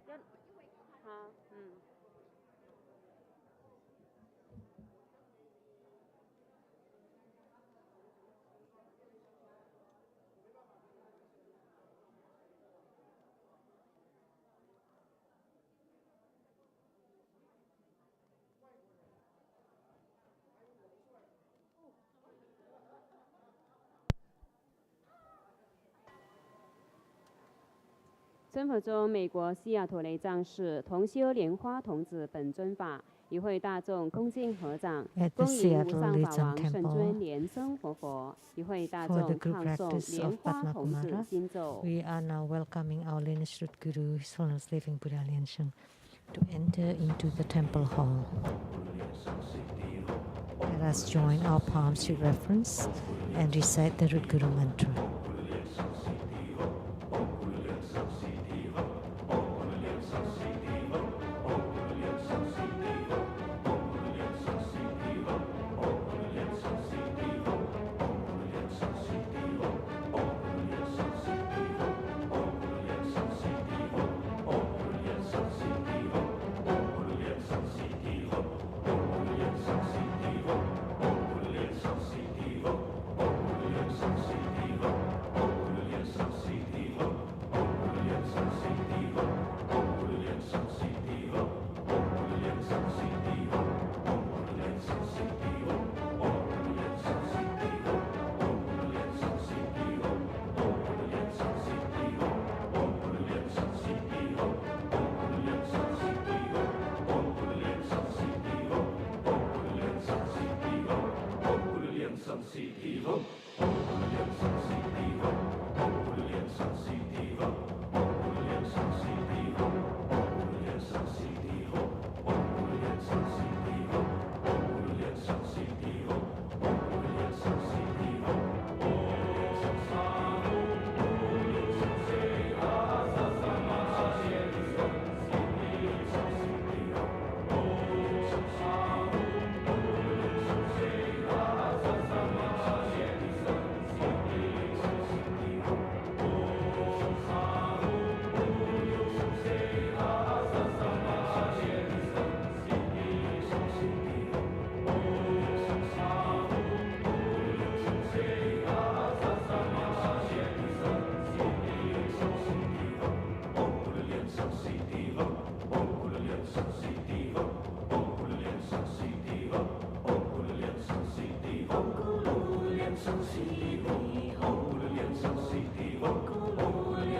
好，真佛中，美国西雅图雷藏市同修莲花童子本尊法与会大众恭敬合掌，恭迎无上法王圣尊莲生活佛，与会大众唱诵莲花童子心咒。 We are now welcoming our lineage root guru, His Holiness Living Buddha Liansheng, to enter into the temple hall. Let us join our palms to reference and recite the root guru mantra.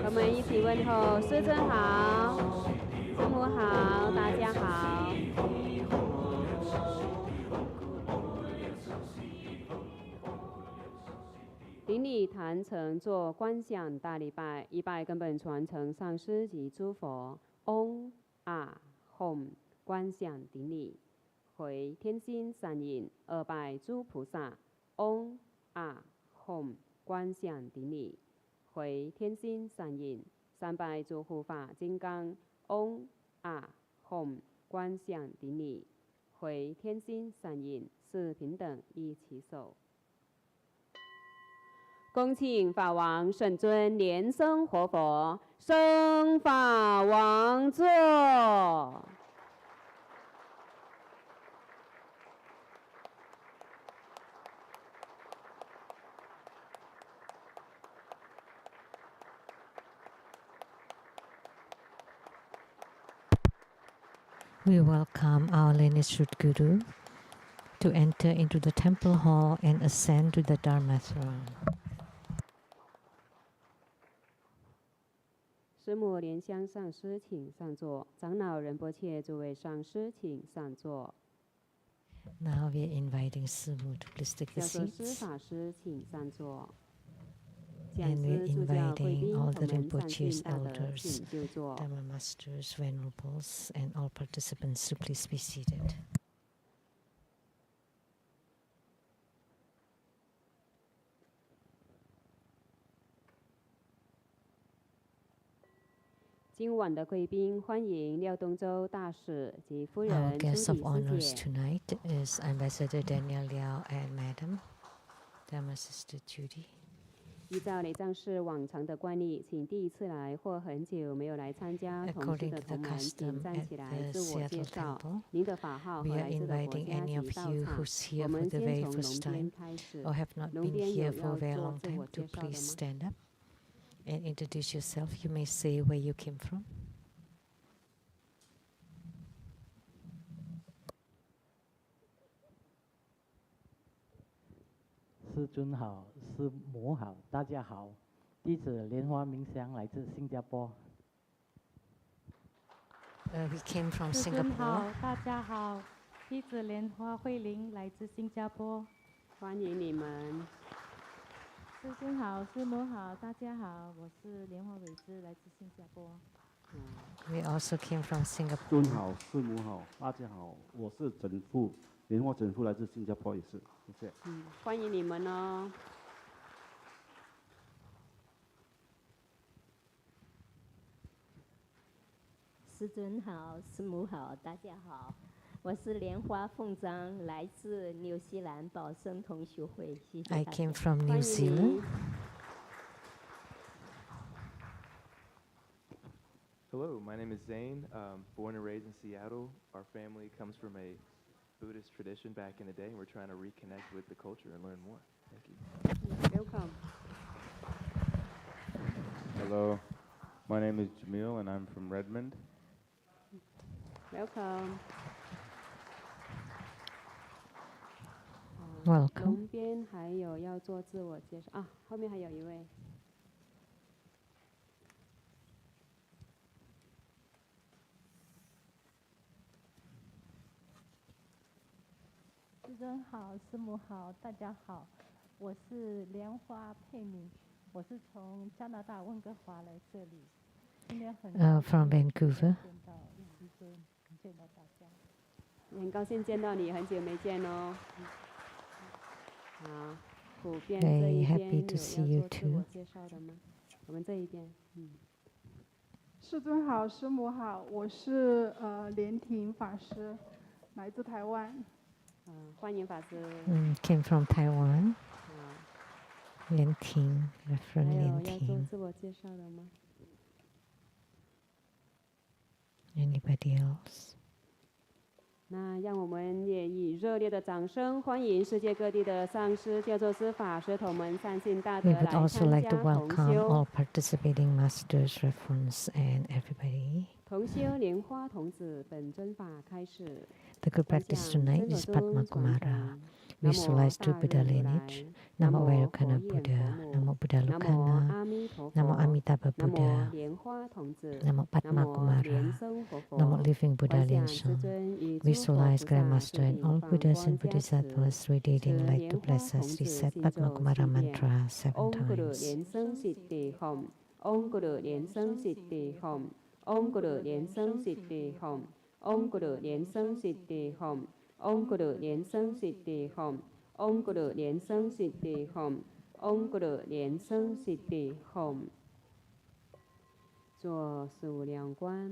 我们一起问候师尊好，师母好，大家好。顶礼坛城做观想大礼拜，一拜根本传承上师及诸佛。嗡啊吽，观想顶礼，回天心善引，二拜诸菩萨。嗡啊吽，观想顶礼，回天心善引，三拜诸护法金刚。嗡啊吽，观想顶礼，回天心善引，四平等一起手。恭请法王圣尊莲生活佛升法王座。We welcome our lineage root guru to enter into the temple hall and ascend to the Dharma throne. 师母莲香上师请上座，长老仁波切诸位上师请上座。 Now we are inviting Simu to please take the 教授师 seats. 法师请上座。讲 And we're 师助教贵 inviting 宾， all 我 the 们善信 Rinpoches, 大德 elders, 请就座。 Dharma masters, venerables, and all participants to please be seated. 今晚的贵宾，欢迎廖东洲大使及夫 Our 人朱 guest of 迪师 honors 姐。 tonight is Ambassador Daniel Liao and Madam Dharma Sister Judy. 依照雷藏寺往常的惯例，请第一次来或很久没有来参加同事 According 的 to the 同门，请 custom 站 at 起来 the 自我介 Seattle 绍 Temple, 您的法号 we 和 are 来自的国 inviting 家 any 及 of 道 you 场。 who's 我 here for 们 the 先 very 从 first 龙边 time 开始。 or have not 龙 been 边 here 有 for 要 a very 做 long 自 time 我 to 介绍的 please 吗？ stand up and introduce yourself. You may say where you came from. 师尊好，师母好，大家好。弟子莲花明香来自新加坡。We came from 师尊 Singapore. 好，大家好，弟子莲花慧玲来自新加坡。欢迎你们。师尊好，师母好，大家好，我是莲花伟之，来自新加坡。We also came from 尊 Singapore. 好，师母好，大家好，我是整父，莲花整父来自新加坡也是，谢谢。欢迎你们哦。师尊好，师母好，大家好，我是莲花凤章，来自纽西兰保生同学会，谢谢 I 大 came 家。 from 欢 New 迎 Zealand. 你。 Hello, my name is Zane. Born and raised in Seattle. Our family comes from a Buddhist tradition back in the day, and we're trying to reconnect with the culture and learn more. Thank you. Welcome. Hello, my name is Jamil and I'm from Redmond. Welcome. Welcome. 龙边还有要做自我介绍啊，后面还有一位。师尊好，师母好，大家好，我是莲花佩敏，我是从加拿大温哥华来这里，今天很高兴 From Vancouver. 见到师尊，见到大家。很高兴见到你，很久没见哦。好，普遍 Very 这一 happy 边 to 有 see 要 you 做自我 too. 介绍的吗？我们这一边，师尊好，师母好，我是莲亭法师，来自台湾。欢迎法师。Came from Taiwan. 好， Lian Ting, 还 Reverend 有 Lian 要做 Ting. 自我介绍的吗？ Anybody else? 那让我们也以热烈的掌声欢迎世界各地的上师、教授师、法师同们善信大 We 德 would 来 also 参 like 加 to 同 welcome 修。 all participating masters, referents, and everybody. 同修莲花童子本尊法开始。 The good 观 practice 想 tonight 真 is 我尊传 Padmakumara. 承。 Visualize two 南无 Buddha 大日如来 lineage. 南 Namo 无 Vairocana 佛眼 Buddha. 佛母 Namo Buddha 南无 Lucana. 阿弥陀 Namo 佛 Amitabha 南无 Buddha. 莲花童子 Namo 南无莲 Padmakumara. 生活佛 Namo Living Buddha 观想 Lin 世 Song. 尊与诸佛 Visualize 菩萨 Grandmaster and 是 all 引放 Buddhas 光 and 加 Bodhisattvas 持， radiating 持 light 莲 to 花 bless 童 us. 子 Reset 心咒 Padmakumara 7遍。 mantra 7 Om Guru times. 莲生悉地吽，Om Guru 莲生悉地吽，Om Guru 莲生悉地吽，Om Guru 莲生悉地吽，Om Guru 莲生悉地吽，Om Guru 莲生悉地吽，Om Guru 莲生悉地吽。做数量观。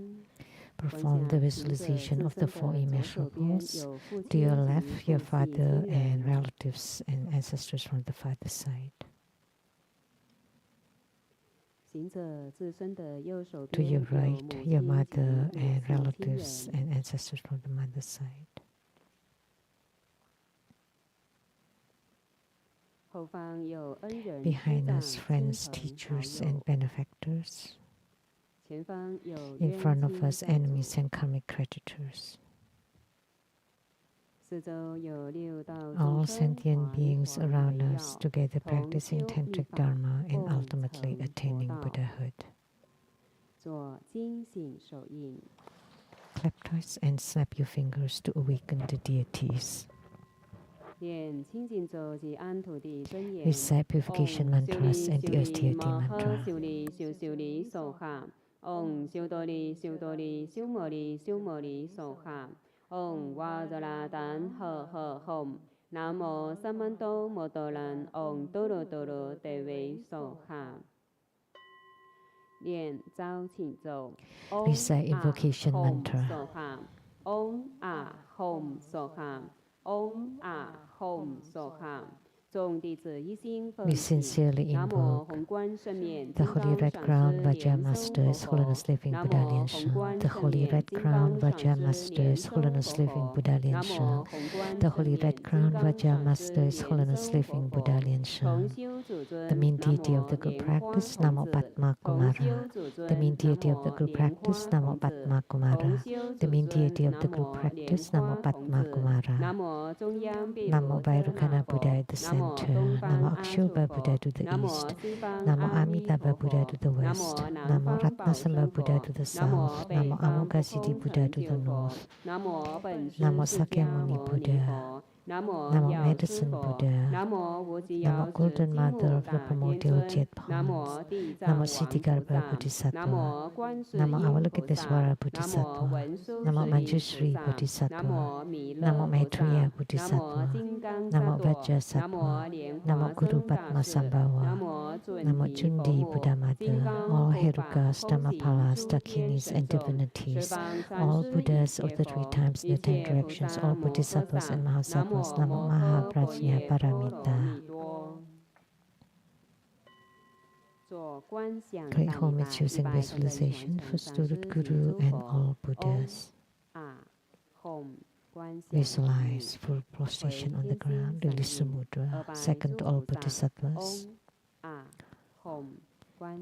Perform the visualization of the four immeasurables. To your left, your father and relatives and ancestors from the father's side. 行者自身的右手 To 边 your 有 right, 母 your 亲及 mother 母 and 亲亲 relatives 人。 and ancestors from the mother's side. 后方有恩人、师 Behind 长、 us, 亲 friends, 朋好 teachers, 友 and。benefactors. 前方有 In 冤 front of 亲 us, 债 enemies 主。 and karmic creditors. 四周有六道 All 众生 sentient 环 beings 环 around 围 us, 绕， together 同 practicing 修密 tantric 法， dharma and 共 ultimately 成佛 attaining 道。 Buddhahood. 做惊醒手印。 Clap twice and snap your fingers to awaken the deities. 念清净咒及安土地真言。 Recite purification 嗡修 mantras 利 and 修 the earth 利 deity 摩诃 mantra. 修利修修利娑哈。嗡修多利修多利修摩利修摩利娑哈。嗡哇则拉丹呵呵吽。南无萨曼多摩多兰。嗡多罗多罗得维娑哈。念招请咒。 Recite invocation mantra. 娑哈。嗡啊吽娑哈。嗡啊吽娑哈。We sincerely invoke the Holy Red Crown Vajra Master, His Holiness Living Buddha Lien Shan, the Holy Red Crown Vajra Master, His Holiness Living Buddha Lien Shan, the Holy Red Crown Vajra Master, His Holiness Living Buddha Lien Shan, the main deity of the group practice, Namo Padmakumara, the main deity of the group practice, Namo Padmakumara, the main deity of the group practice, Namo Padmakumara, Namo Vairukana Buddha at the center, Namo Akshobha Buddha to the east, Namo Amitabha Buddha to the west, Namo Ratnasamba Buddha to the south, Namo Amoghasiddhi Buddha to the north, Namo Sakyamuni Buddha, Namo Medicine Buddha, Namo Golden Mother of the Primordial Jet Ponds, Namo Siddhigarbha Bodhisattva, Namo Avalokitesvara Bodhisattva, Namo Manjushri Bodhisattva, Namo Maitreya Bodhisattva, Namo Vajrasattva, Namo Guru Padma Sambhava, Namo Jundi Buddha Mother, all Herukas, Dhammapalas, Dakinis, and divinities, all Buddhas of the 3 times in the 10 directions, all Bodhisattvas and Mahasattvas, Namo Mahaprajna Paramita. Great homage using visualization for student Guru and all Buddhas. Visualize full prostration on the ground, release the mudra. Second to all Bodhisattvas.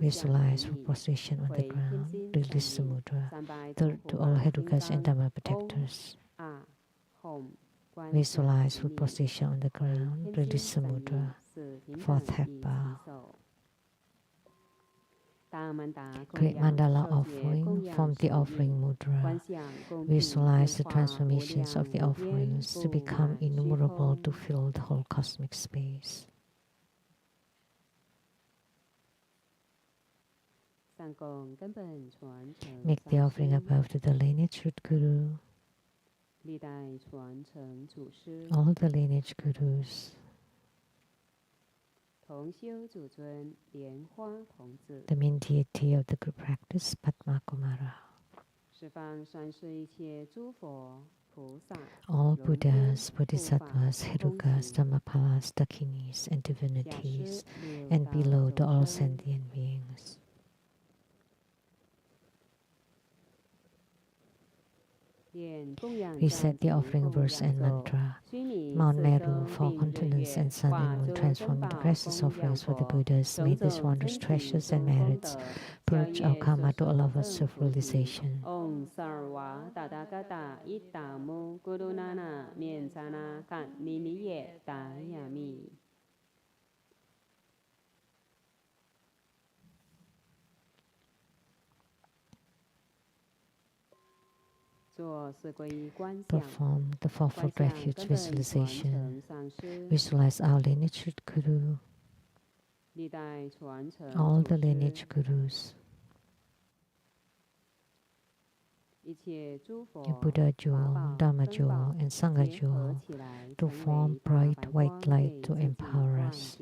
Visualize full prostration on the ground, release the mudra. Third to all Herukas and Dhamma protectors. Visualize full position on the ground, release the mudra. Fourth half bow. Create mandala offering, form the offering mudra. Visualize the transformations of the offerings to become innumerable to fill the whole cosmic space. Make the offering above to the lineage root guru, all the lineage gurus, the main deity of the group practice, Padmakumara, all Buddhas, Bodhisattvas, Herukas, Dhammapalas, Dakinis, and divinities, and below the all sentient beings. Recite the offering verse and mantra. Mount Meru, 4 continents, and sun and moon transform into precious offerings for the Buddhas. May these wondrous treasures and merits purge our karma to allow us self-realization. Om Sarva Tathagata Ittamu Gurunana Miensana Kaniliye Dayami. Perform the fourfold refuge visualization. Visualize our lineage guru, all the lineage gurus, the Buddha jewel, Dhamma jewel, and Sangha jewel to form bright white light to empower us.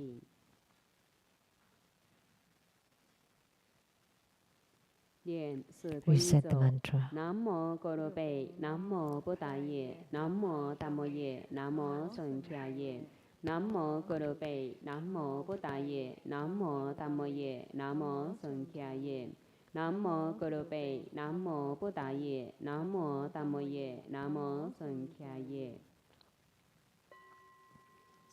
Reset the mantra. Namo Gorobe, Namo Buddhaye, Namo Dhammoye, Namo Sankhyaye, Namo Gorobe, Namo Buddhaye, Namo Dhammoye, Namo Sankhyaye, Namo Gorobe, Namo Buddhaye, Namo Dhammoye, Namo Sankhyaye.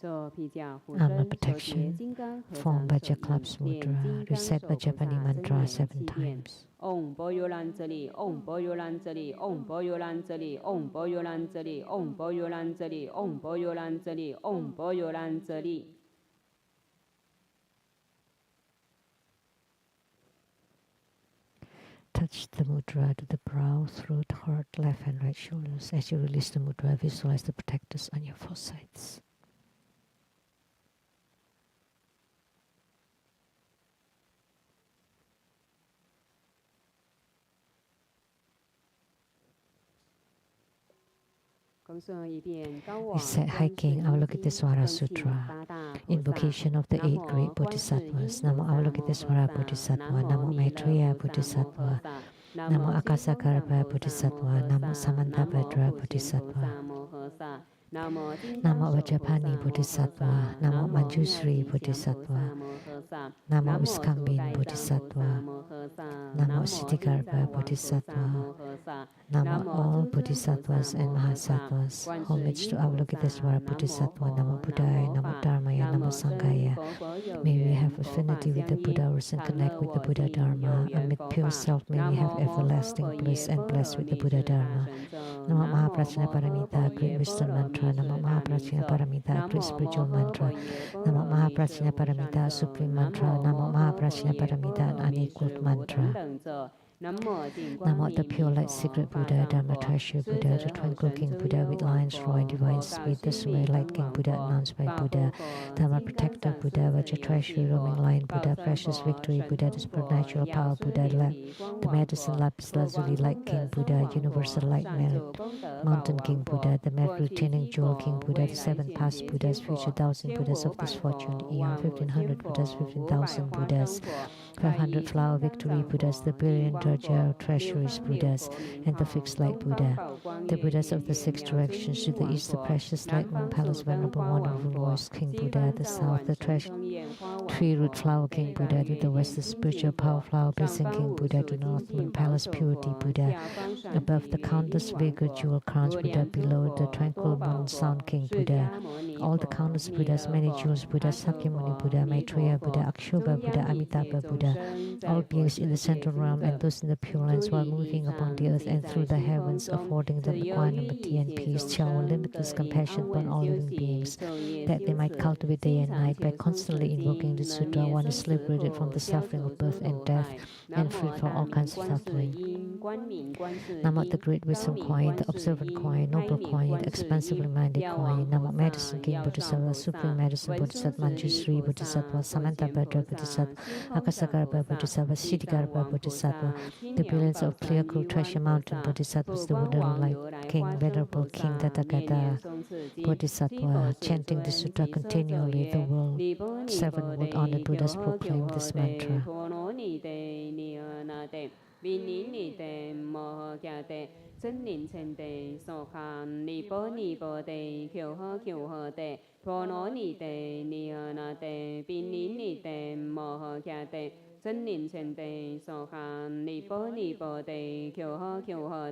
Armor protection. Form Vajra Clubs Mudra. Recite Vajrapani mantra 7 times. Om Boyolanjali, Om Boyolanjali, Om Boyolanjali, Om Boyolanjali, Om Boyolanjali, Om Boyolanjali, Om Boyolanjali. Touch the mudra to the brow, throat, heart, left and right shoulders. As you release the mudra, visualize the protectors on your 4 sides. Recite Hiking Avalokitesvara Sutra. Invocation of the 8 great Bodhisattvas. Namo Avalokitesvara Bodhisattva, Namo Maitreya Bodhisattva, Namo Akasagarbha Bodhisattva, Namo Samanthabhadra Bodhisattva, Namo Vajrapani Bodhisattva, Namo Manjushri Bodhisattva, Namo Viskambin Bodhisattva, Namo Siddhikarpa Bodhisattva, Namo all Bodhisattvas and Mahasattvas. Homage to Avalokitesvara Bodhisattva, Namo Buddhaya, Namo Dharmaya, Namo Sanghaya. May we have affinity with the Buddhas and connect with the Buddha Dharma. Amid pure self, may we have everlasting bliss and bless with the Buddha Dharma. Namo Mahaprajna Paramita, great wisdom mantra. Namo Mahaprajna Paramita, great spiritual mantra. Namo Mahaprajna Paramita, supreme mantra. Namo Mahaprajna Paramita, an unequaled mantra. Namo the pure light secret Buddha, Dharma treasure Buddha, the tranquil King Buddha with lion's roar and divine speed, the supreme light King Buddha announced by Buddha, Dharma protector Buddha, Vajra treasure, roaming lion Buddha, precious victory Buddha, the supernatural power Buddha, the medicine lapis lazuli light King Buddha, universal light mountain King Buddha, the merit retaining jewel King Buddha, the 7 past Buddhas, future 1,000 Buddhas of this fortune, eon 1,500 Buddhas, 15,000 Buddhas, 500 flower victory Buddhas, the brilliant treasuries Buddhas, and the fixed light Buddha. The Buddhas of the 6 directions, to the east the precious light moon palace venerable wonderful voice King Buddha, the south the tree root flower King Buddha, to the west the spiritual power flower blessing King Buddha, to the north moon palace purity Buddha, above the countless vigor jewel crowns Buddha, below the tranquil moon sound King Buddha, all the countless Buddhas, many jewels Buddha, Sakyamuni Buddha, Maitreya Buddha, Akshobha Buddha, Amitabha Buddha, all beings in the central realm and those in the Pure Lands while moving upon the earth and through the heavens, affording them equanimity and peace, shower limitless compassion upon all living beings, that they might cultivate day and night. By constantly invoking the Sutra, one is liberated from the suffering of birth and death and freed from all kinds of suffering. Namo the great wisdom coin, the observant coin, noble coin, the expansively minded coin. Namo medicine King Bodhisattva, supreme medicine Bodhisattva, Manjushri Bodhisattva, Samantabhadra Bodhisattva, Akasagarba Bodhisattva, Siddhikarpa Bodhisattva, the brilliance of clear cool treasure mountain Bodhisattvas, the wonderful light King, venerable King Tathagata Bodhisattva, chanting the Sutra continually, the world 7 world honored Buddhas proclaim this mantra. Chân niệm chân đề so khan ni bo đề kiều hơ đề po no ni đề ni na đề bin ni đề mo hơ kya đề chân niệm chân đề so khan ni bo đề kiều hơ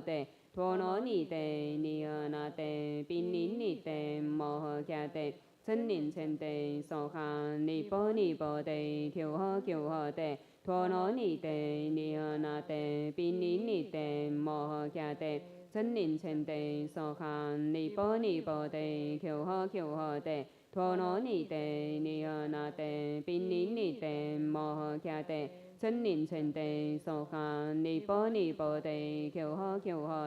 đề po no ni đề ni na đề bin ni đề mo hơ kya đề chân niệm chân đề so khan ni bo đề kiều hơ đề po no ni đề ni na đề bin ni đề mo hơ kya đề chân niệm chân đề so khan ni bo đề kiều hơ đề po no ni đề ni na đề bin ni đề mo hơ kya đề chân niệm chân đề so khan ni bo đề kiều hơ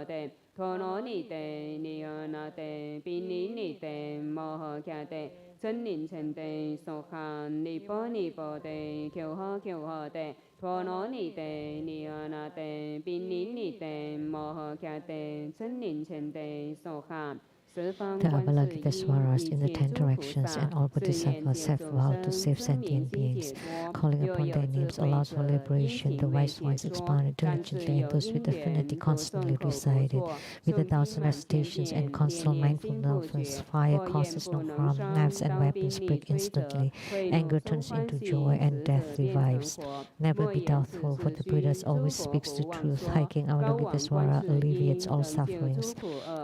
đề po no ni đề ni na đề bin ni đề mo hơ kya đề chân niệm chân đề so khan ni bo đề kiều hơ đề po no ni đề ni na đề bin ni đề mo hơ kya đề chân niệm chân đề so khan. The Avalokitesvaras in the 10 directions and all Bodhisattvas have vowed to save sentient beings. Calling upon their names allows for liberation. The wise ones expounded diligently, and those with affinity constantly recited. With 1,000 recitations and constant mindfulness, fire causes no harm, knives and weapons break instantly, anger turns into joy, and death revives. Never be doubtful, for the Buddha always speaks the truth. Hiking Avalokitesvara alleviates all sufferings.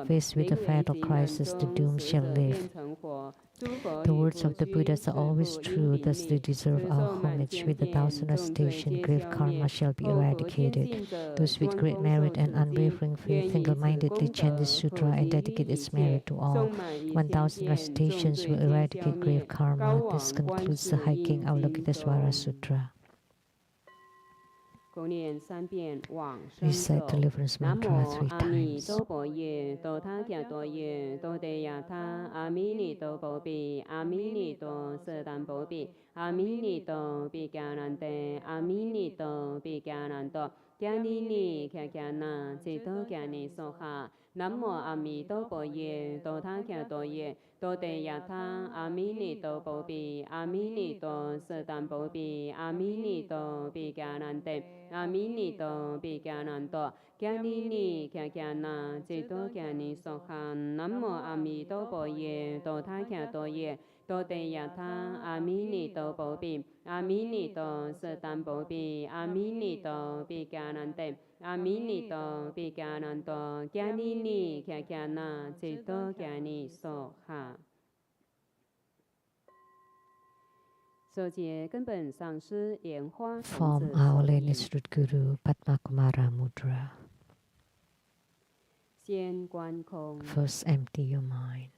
Faced with the fatal crisis, the doomed shall live. The words of the Buddhas are always true, thus they deserve our homage. With 1,000 recitations, grave karma shall be eradicated. Those with great merit and unwavering faith single-mindedly chant this sutra and dedicate its merit to all. 1,000 recitations will eradicate grave karma. This concludes the Hiking Avalokitesvara Sutra. Recite deliverance mantra 3 times. 阿弥尼多比伽南得，阿弥尼多比伽南多，迦尼尼迦迦那，吉多迦尼梭哈。南无阿弥陀佛耶，多他迦多耶，多得亚他，阿弥尼多波比，阿弥尼多舍但波比，阿弥尼多比迦南得，阿弥尼多比迦南多，迦尼尼迦迦那，吉多迦尼梭哈。南无阿弥陀佛耶，多他迦多耶，多得亚他，阿弥尼多波比，阿弥尼多舍但波比，阿弥尼多比迦南得。阿弥尼多比迦南多，迦尼尼迦迦那，吉多迦尼梭哈。首节根本上师莲花童 From 子 Our 手 lineage 印， root Guru Padmakumara Mudra. 先观空， First, empty your mind.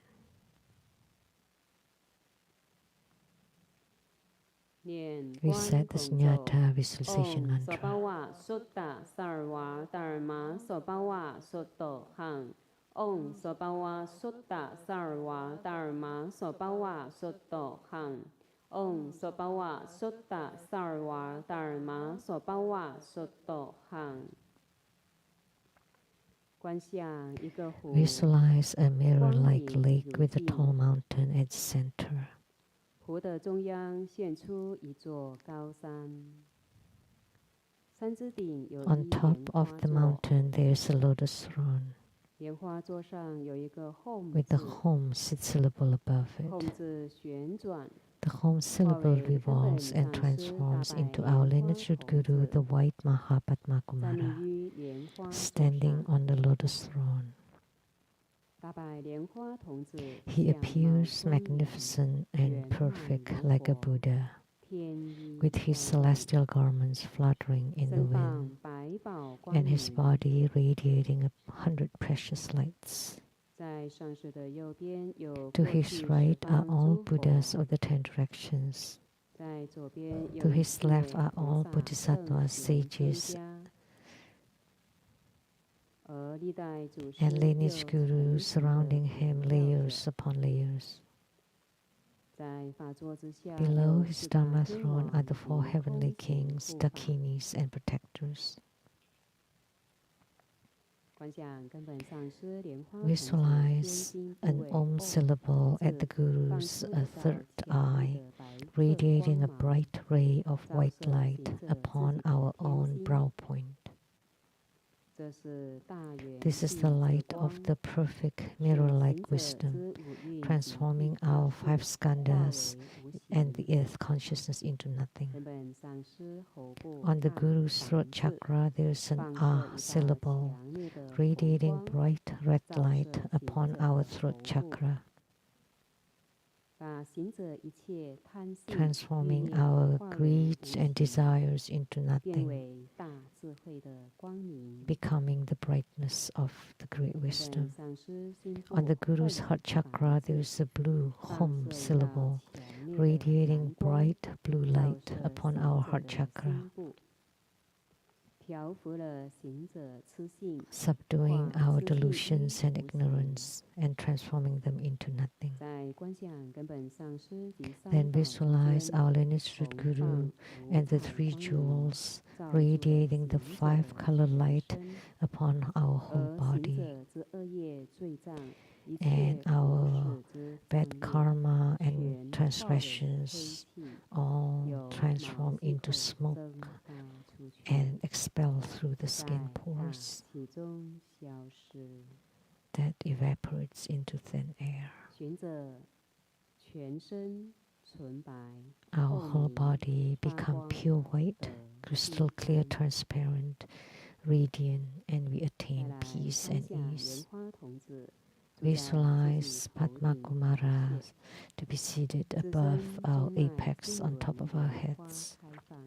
念 We 观 said 空 this 咒。 Nyata visualization Om mantra. Sobawa Sutta Sarva Dharma Sobawa Sotto Hang. Om Sobawa Sutta Sarva Dharma Sobawa Sotto Hang. Om Sobawa Sutta Sarva Dharma Sobawa Sotto Hang. 观想一个湖， Visualize a mirror-like 光明 lake 如 with a 镜。 tall mountain at the center. 湖的中央现出一座高山，山之顶有 On 一 top 莲 of 花 the 座， mountain there is a lotus throne 莲花座上有一个 home with the 字， home syllable above home it. 字旋转， The home syllable revolves and transforms into our lineage root Guru, the white 站立 Mahapadmakumara, 于莲花座 standing 上。 on the lotus throne. 大白莲花童子 He 相貌 appears 庄严， magnificent and 圆满 perfect 如 like a 佛， Buddha, 天衣 with his 飘逸， celestial garments fluttering in the 身 wind, 放百宝光 and his 明。 body radiating 100 precious lights. 在上师的右边有 To 过 his 去十 right are 方 all 诸佛， Buddhas of the 10 directions. 在左边 To 有一 his left 切 are 菩 all 萨 Bodhisattvas, 圣贤尊 sages, 家，而历代祖师 and 又 lineage 层 gurus 层地 surrounding him, 围绕 layers 着。 upon layers. 在法座之下 Below 有 his 四大 Dharma 天 throne are 王 the 及 four 空 heavenly 行 kings, 护法。 dakinis, and protectors. 观想根本上师莲花童子天 Visualize 心部 an 位 Om 嗡 syllable at the 字，放 Guru's 出一道 third 强烈 eye, 的白色 radiating a 光芒， bright ray of 照 white 射 light 行者自 upon 己的 our 天 own 心。 brow point. 这是大圆 This is 寂 the 之 light of 光， the perfect 使 mirror-like 行者 wisdom, 之五蕴及 transforming 一法 our 术 five 化 skandhas 为无 and the 形。 earth consciousness into nothing. 根本上师喉部 On the 大 Guru's 房 throat 子 chakra there is an 放射 Ah 一道 syllable, 强烈的红 radiating 光， bright red 照 light 射行 upon 者 our 的 throat 头部， chakra, 把行者一切贪性、欲 transforming 念 our 化为 greeds 无 and 形， desires into 变 nothing, 为大智慧的光明。 becoming the brightness of the great 根本 wisdom. 上师心部 On the 后 Guru's heart 房 chakra 子 there is a blue 放 Hum 射一道 syllable, 强烈的 radiating 蓝光， bright blue 照 light 射 upon 行 our 者 heart 的 chakra, 心部，调伏了行者痴性， subduing 化 our 痴性 delusions 一 and 无形。 ignorance and transforming them into nothing. 在观想根本上师及三 Then 宝之 visualize 间， our lineage root 重 Guru 放 and 无 the 碍 three 光明， jewels 照住了 radiating the 行 five 者 color 全 light 身， upon our whole 而行 body, 者之恶业罪障，一 and 切无 our 始之 bad 障业， karma 全 and 化为黑 transgressions 气， all 由毛 transform 细 into 孔 smoke 蒸发出去， and expel through the 在 skin 大 pores 气中消失。 that evaporates into thin air. 行者全身纯白， Our 透 whole 明 body 发 become 光 pure white, 而 crystal 清 clear, 凉。 transparent, radiant, and we 再 attain 来 peace 观 and 想莲 ease. 花童子住在自己 Visualize 头顶 Padmakumara 穴， to be seated 自 above 身 our 中脉 apex 经 on top 轮 of our 莲花 heads. 开放，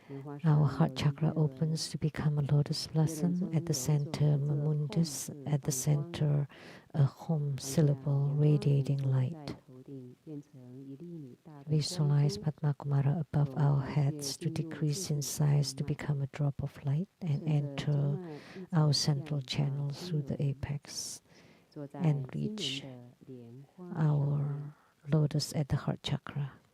莲花 Our 上 heart 有一 chakra 个 opens to become a lotus 月轮 blossom 中 at the 有一座 center, 刻着 Mamundus 吽字 at the 放光， center, a Hum 观想 syllable 莲花童 radiating 子 light. 在头顶变成一粒米大的光 Visualize 珠， Padmakumara above 由 our 白血 heads to 进入 decrease 自 in 己 size 中 to 脉， become a drop of light and 顺着中 enter 脉一 our 直 central 向下 channel 经 through the 轮， apex 坐在 and 经轮 reach 的莲花上 our 面。 lotus at the heart chakra.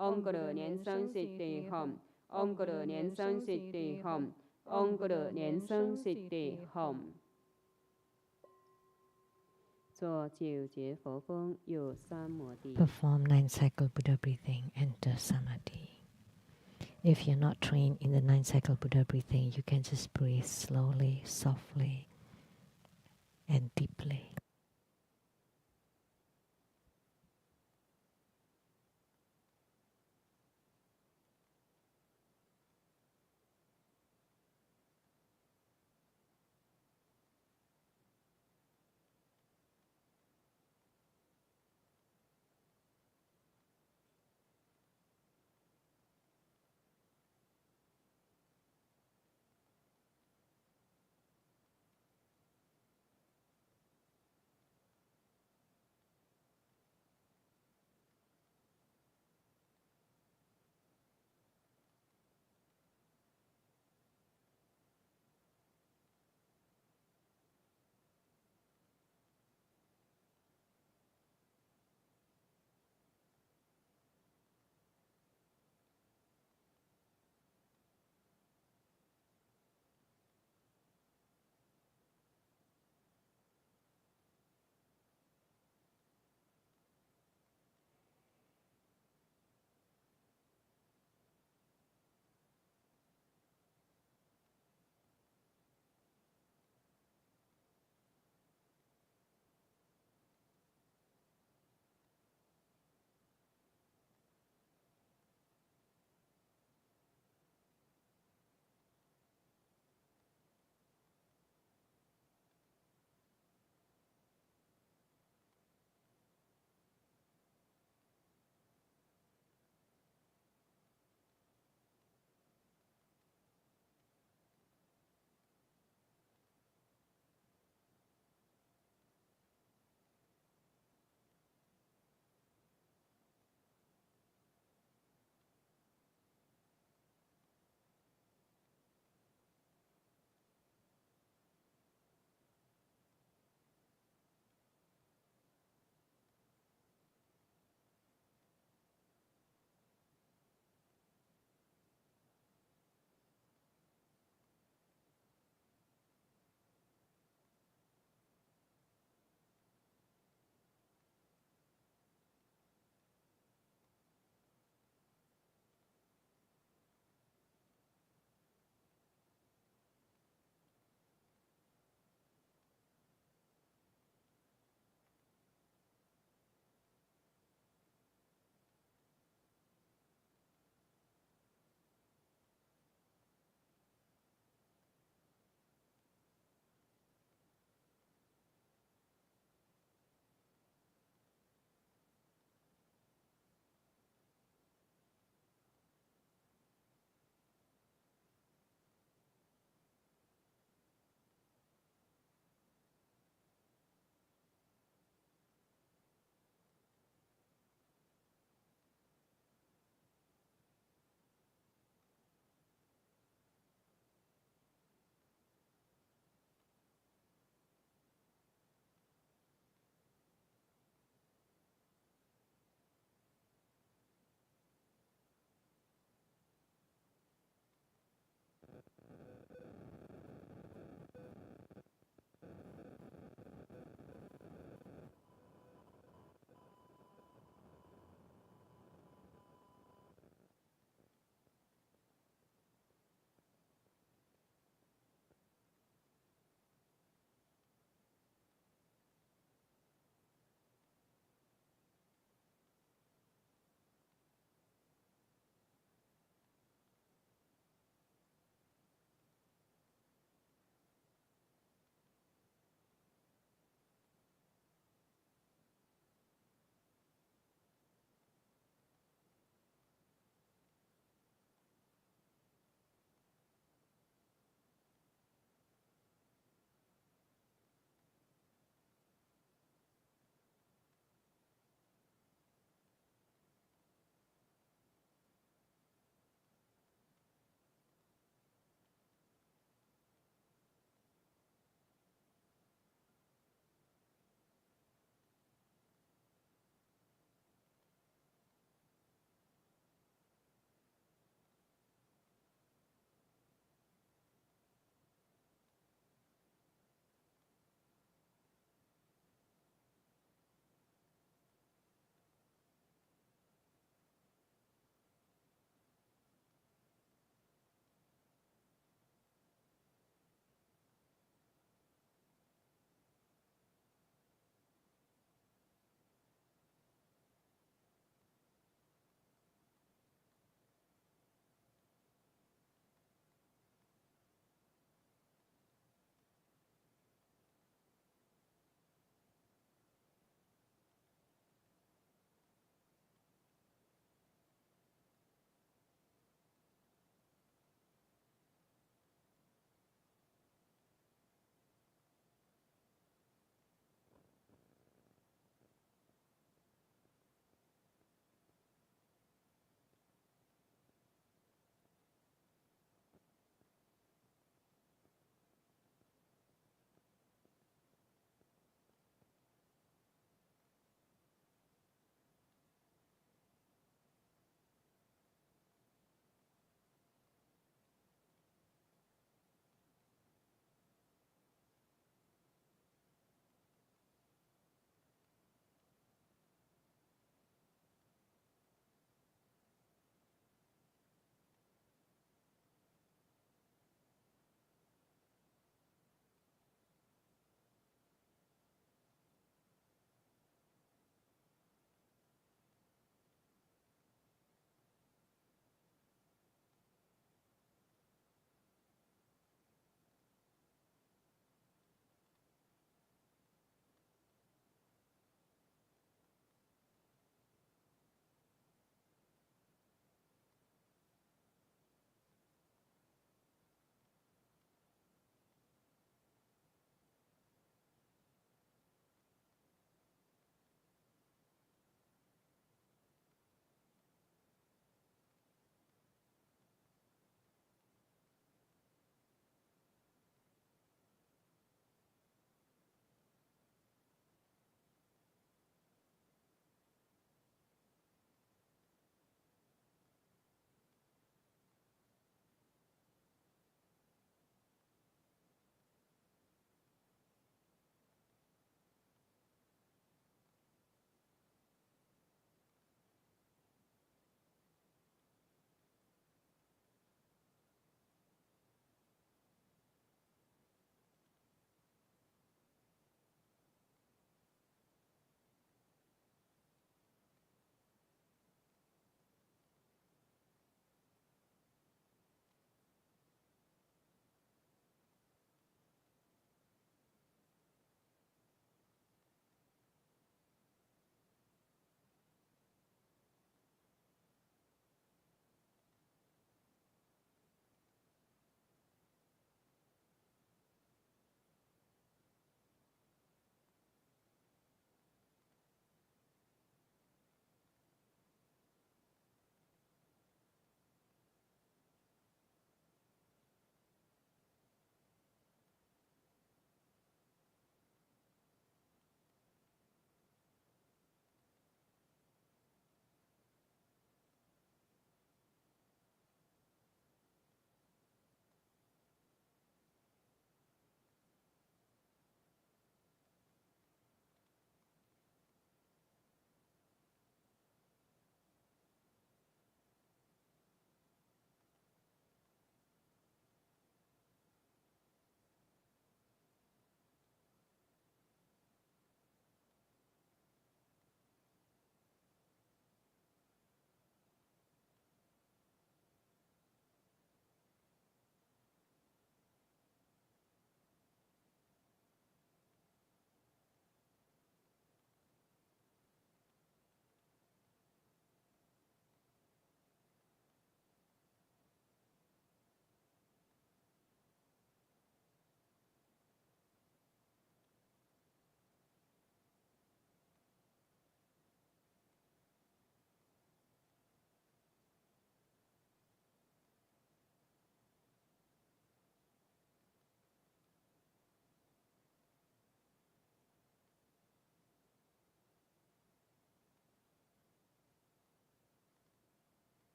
Om Guru Nian Seng Siddhi Hum. Om Guru Nian Seng Siddhi Hum. Om Guru Nian Seng Siddhi Hum. 做9节佛风有三摩地。 Perform 9-cycle Buddha breathing, enter Samadhi. If you're not trained in the 9-cycle Buddha breathing, you can just breathe slowly, softly, and deeply.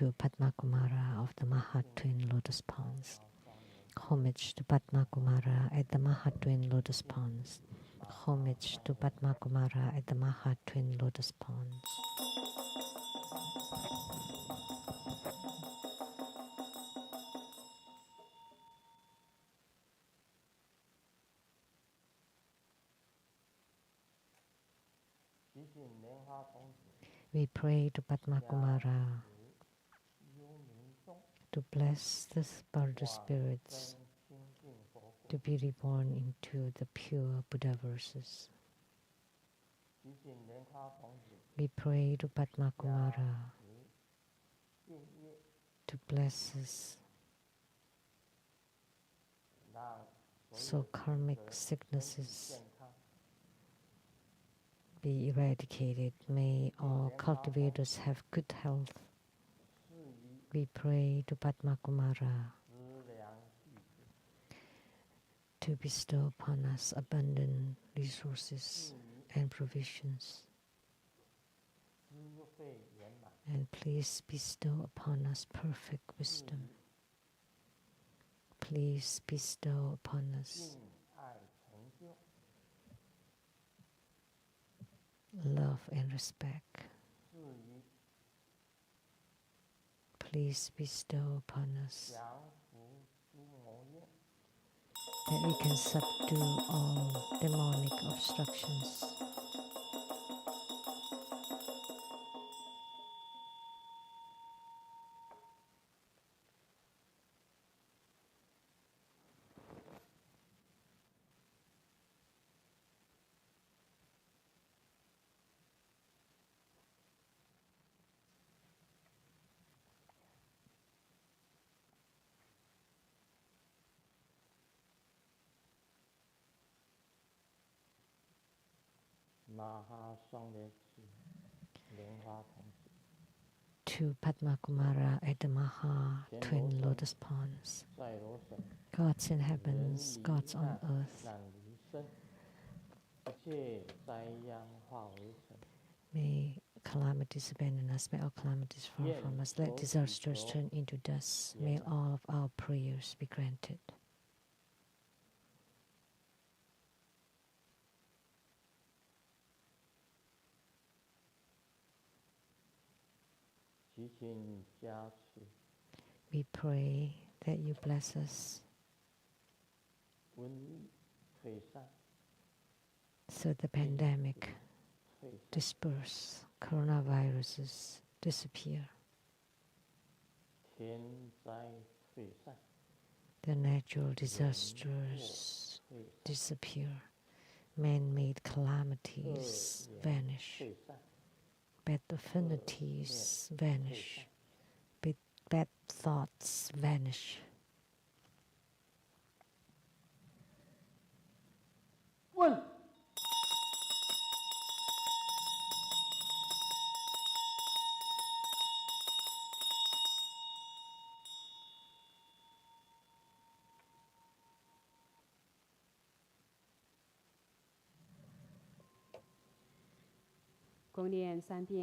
to Padmakumara of the Maha Twin Lotus Ponds. Homage to Padmakumara at the Maha Twin Lotus Ponds. Homage to Padmakumara at the Maha Twin Lotus Ponds. We pray to Padmakumara to bless the Bardo spirits to be reborn into the pure Buddha verses. We pray to Padmakumara to bless us so karmic sicknesses be eradicated. May all cultivators have good health. We pray to Padmakumara to bestow upon us abundant resources and provisions. And please bestow upon us perfect wisdom. Please bestow upon us love and respect. Please bestow upon us that we can subdue all demonic obstructions. To Padmakumara at the Maha Twin Lotus Ponds, gods in heavens, gods on earth, may calamities abandon us, may all calamities far from us, let disasters turn into dust, may all of our prayers be granted. We pray that you bless us so the pandemic disperse, coronaviruses disappear, the natural disasters disappear, man-made calamities vanish, bad affinities vanish, bad thoughts vanish.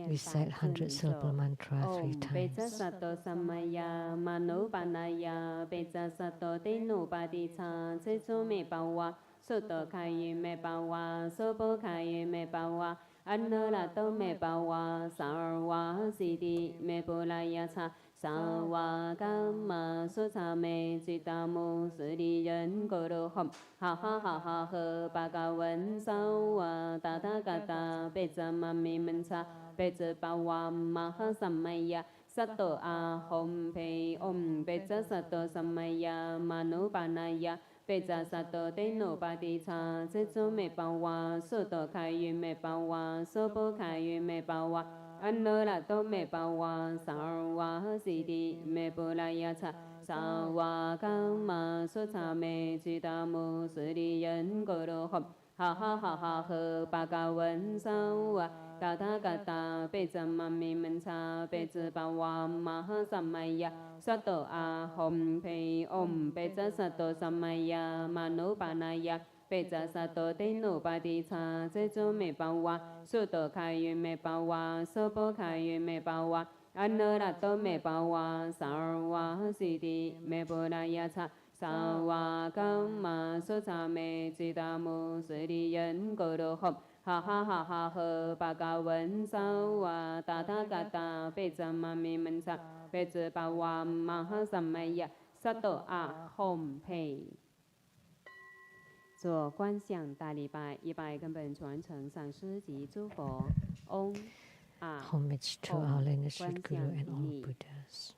We said 100 syllable mantra 3 times. Sato Samaya Mano Banaya Beja Sato Deno Badita Tsezo Me Bawa Soto Kaye Me Bawa Sobo Kaye Me Bawa Annola To Me Bawa Sarwa Sidi Me Bolaya Cha Sawa Gamma Sota Me Jitamu Sri Yen Goro Hom Ha Ha Ha Ha He Bagawan Sawa Tata Gata Beja Mami Mencha Beja Bawa Maha Samaya Sato Ahom Pe Om Beja Sato Samaya Manu Banaya Beja Sato Deno Badita Tsezo Me Bawa Soto Kayu Me Bawa Sobo Kayu Me Bawa Annola To Me Bawa Sarwa Sidi Me Bolaya Cha Sawa Gamma Sota Me Jitamu Sri Yen Goro Hom Ha Ha Ha Ha He Bagawan Sawa Tata Gata Beja Mami Mencha Beja Bawa Maha Samaya Sato Ahom Pe Om Beja Sato Samaya Manu Banaya Beja Sato Deno Badita Tsezo Me Bawa Soto Kayu Me Bawa Sobo Kayu Me Bawa 安那那多美巴哇萨尔哇西迪美波那亚查萨瓦甘玛苏查美吉达姆斯利人格罗吼。哈哈哈哈呵巴嘎文萨瓦达达嘎达贝扎玛咪门萨贝兹巴瓦玛哈萨麦呀萨多阿吽佩。做观想大礼拜，一拜根本传承上师及诸佛。嗡啊 Homage to our lineage Guru and all Buddhas.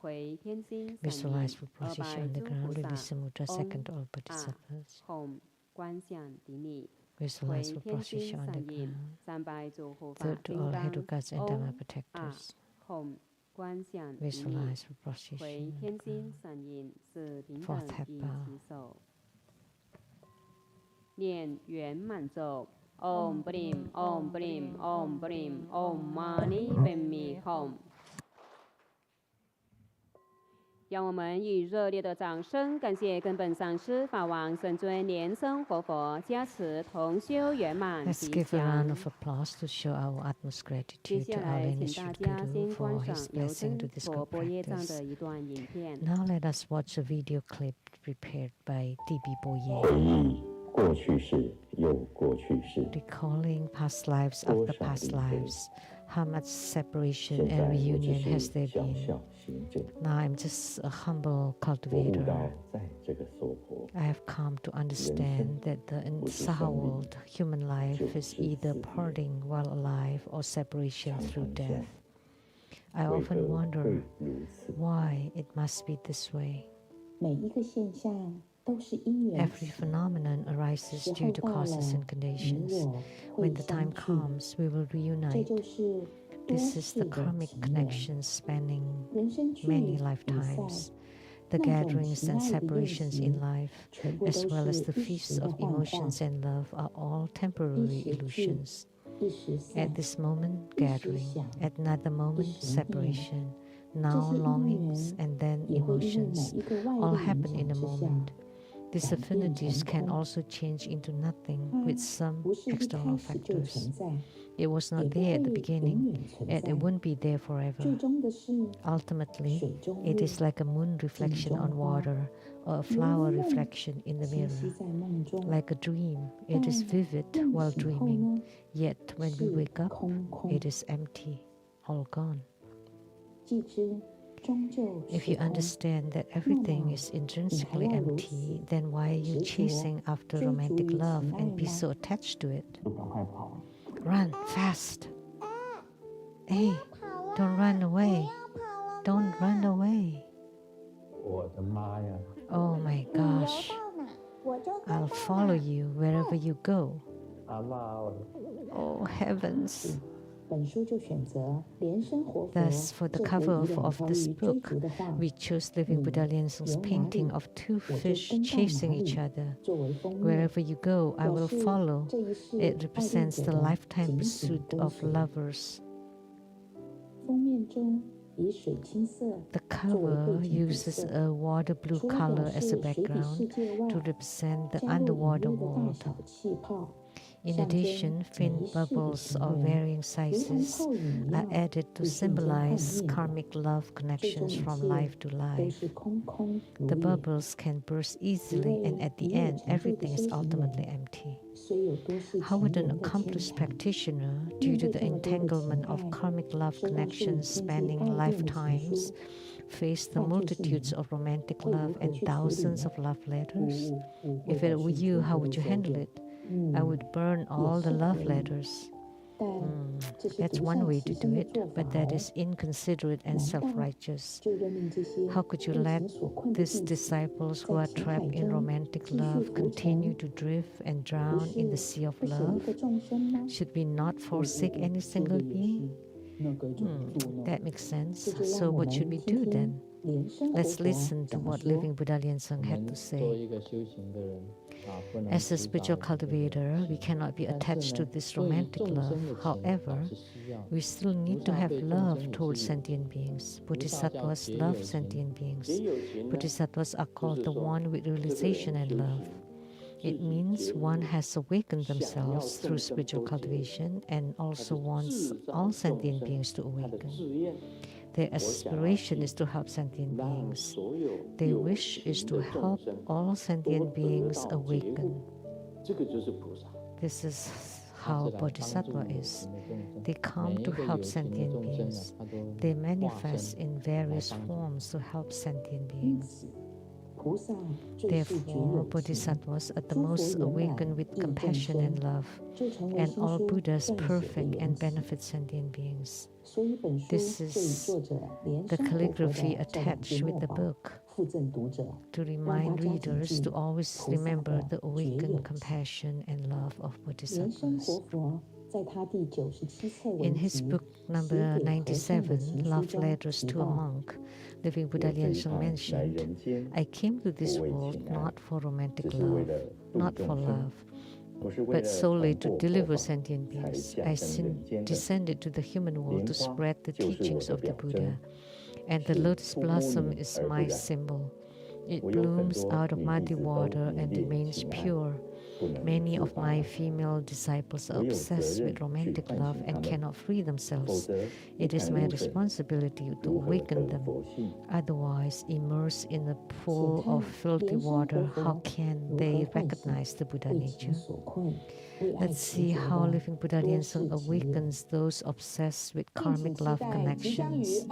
Visualize for position on the ground, release the mudra second to all Bodhisattvas. Visualize for position on the ground. Third to all Head gods and Dharma protectors. Visualize for position on the ground. Fourth head bow. 念圆满咒。Om Brim Om Brim Om Brim Om Mani Padme Hum。让我们以热烈的掌声感谢根本上师法王圣尊莲生活佛加持同修圆满吉祥。 Let's give a round of applause to show our utmost gratitude to our lineage Guru for his blessing to this good practice. Now let us watch a video clip prepared by D.B. Boye. Recalling past lives after past lives, how much separation and reunion has there been? Now I'm just a humble cultivator. I have come to understand that the entire world, human life, is either parting while alive or separation through death. I often wonder why it must be this way. Every phenomenon arises due to causes and conditions. When the time comes, we will reunite. This is the karmic connection spanning many lifetimes. The gatherings and separations in life, as well as the feasts of emotions and love, are all temporary illusions. At this moment, gathering. At another moment, separation. Now longings and then emotions all happen in a moment. These affinities can also change into nothing with some external factors. It was not there at the beginning, and it won't be there forever. Ultimately, it is like a moon reflection on water or a flower reflection in the mirror. Like a dream, it is vivid while dreaming, yet when we wake up, it is empty, all gone. If you understand that everything is intrinsically empty, then why are you chasing after romantic love and be so attached to it? Run fast! Hey, don't run away! Don't run away! Oh my gosh! I'll follow you wherever you go. Oh heavens! Thus, for the cover of this book, we chose Living Buddha Lianzong's painting of two fish chasing each other. Wherever you go, I will follow. It represents the lifetime pursuit of lovers. The cover uses a water blue color as a background to represent the underwater world. In addition, faint bubbles of varying sizes are added to symbolize karmic love connections from life to life. The bubbles can burst easily, and at the end, everything is ultimately empty. How would an accomplished practitioner, due to the entanglement of karmic love connections spanning lifetimes, face the multitudes of romantic love and thousands of love letters? If it were you, how would you handle it? I would burn all the love letters. That's one way to do it, but that is inconsiderate and self-righteous. How could you let these disciples who are trapped in romantic love continue to drift and drown in the sea of love? Should we not forsake any single being? That makes sense. So what should we do then? Let's listen to what Living Buddha Lianzong had to say. As a spiritual cultivator, we cannot be attached to this romantic love. However, we still need to have love towards sentient beings. Bodhisattvas love sentient beings. Bodhisattvas are called the one with realization and love. It means one has awakened themselves through spiritual cultivation and also wants all sentient beings to awaken. Their aspiration is to help sentient beings. Their wish is to help all sentient beings awaken. This is how Bodhisattva is. They come to help sentient beings. They manifest in various forms to help sentient beings. Therefore, Bodhisattvas are the most awakened with compassion and love, and all Buddhas perfect and benefit sentient beings. This is the calligraphy attached with the book to remind readers to always remember the awakened compassion and love of Bodhisattvas. In his book number 97, Love Letters to a Monk, Living Buddha Liansheng mentioned, I came to this world not for romantic love, not for love, but solely to deliver sentient beings. I descended to the human world to spread the teachings of the Buddha, and the lotus blossom is my symbol. It blooms out of muddy water and remains pure. Many of my female disciples are obsessed with romantic love and cannot free themselves. It is my responsibility to awaken them. Otherwise, immersed in a pool of filthy water, how can they recognize the Buddha nature? Let's see how Living Buddha Liansheng awakens those obsessed with karmic love connections.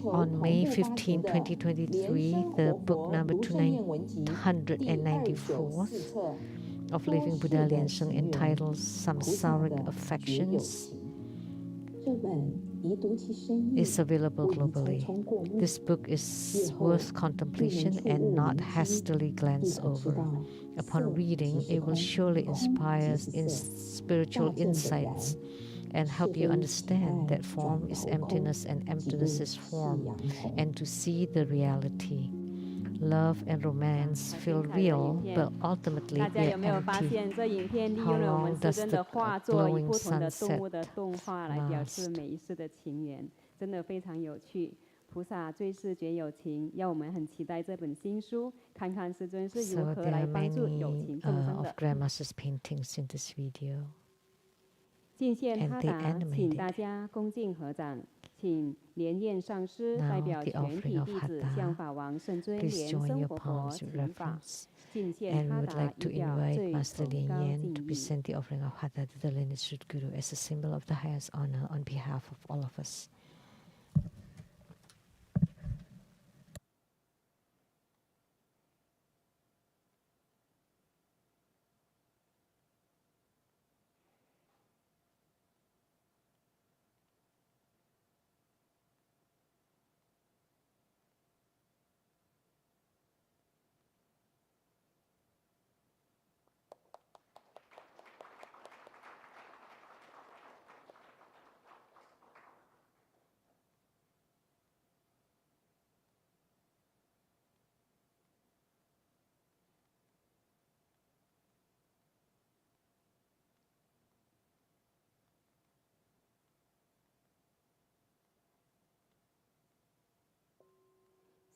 On May 15, 2023, the book number 294 of Living Buddha Liansheng entitled Samsaric Affections is available globally. This book is worth contemplation and not hastily glanced over. Upon reading, it will surely inspire spiritual insights and help you understand that form is emptiness and emptiness is form, and to see the reality. Love and romance feel real, but ultimately they're empty. How long does the glowing sunset last? 真的非常有趣。菩萨最视觉有情，要我们很期待这本新书，看看师尊是如何来帮助有情众生的。Grandmaster's paintings in this video. 敬献哈达，请大家恭敬合掌，请莲叶上师代表全体弟子向法王圣尊莲生活佛请法。敬献哈达以表最崇高敬意。 present the offering of Hatha to the lineage Guru as a symbol of the highest honor on behalf of all of us.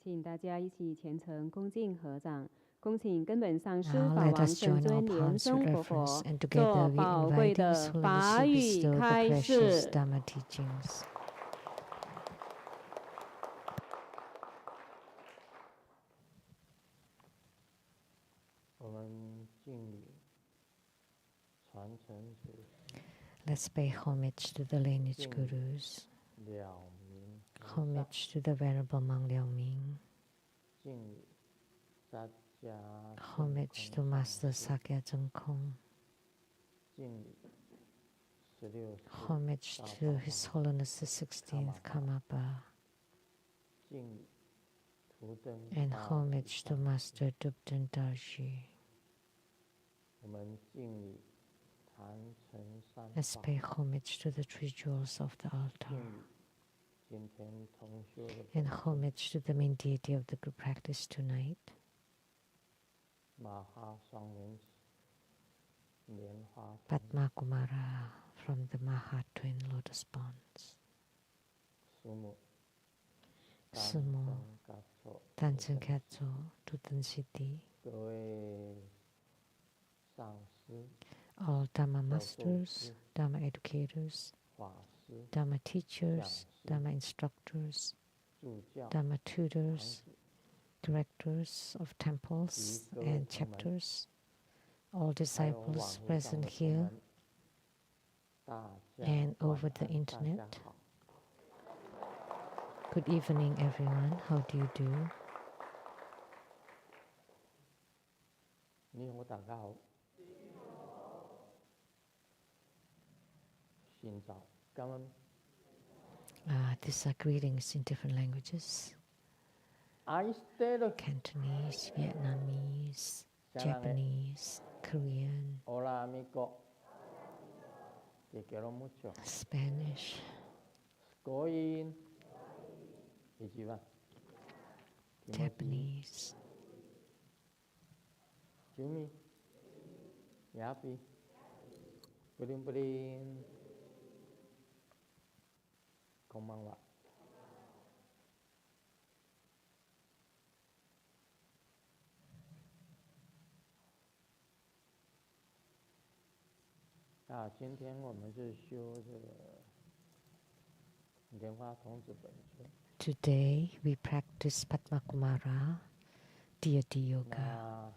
请大家一起虔诚恭敬合掌，恭请根本上师法王圣尊莲生活佛做宝贵的法语开示。Let's pay homage to the lineage gurus. Homage to the Venerable Monk Liao Ming. Homage to Master Sakya Zhengkong. Homage to His Holiness the 16th Karmapa. And homage to Master Dubden Darji. Let's pay homage to the three jewels of the altar. And homage to the main deity of the group practice tonight. Padmakumara from the Maha Twin Lotus Bonds. Sumo, Tanchen Katso, Tutan Siddhi. All Dhamma masters, Dhamma educators, Dharma teachers, Dharma instructors, Dharma tutors, directors of temples and chapters, all disciples present here and over the internet. Good evening, everyone. How do you do? 你好，大家好。xin chào, cảm ơn. These are greetings in different languages. Cantonese, Vietnamese, Japanese, Korean, Hola, amigo. Te quiero mucho. Spanish. Skoin. Ichiban. Japanese. Jumi. Yapi. Purin purin. Konbanwa. Today we practice Padmakumara, deity yoga.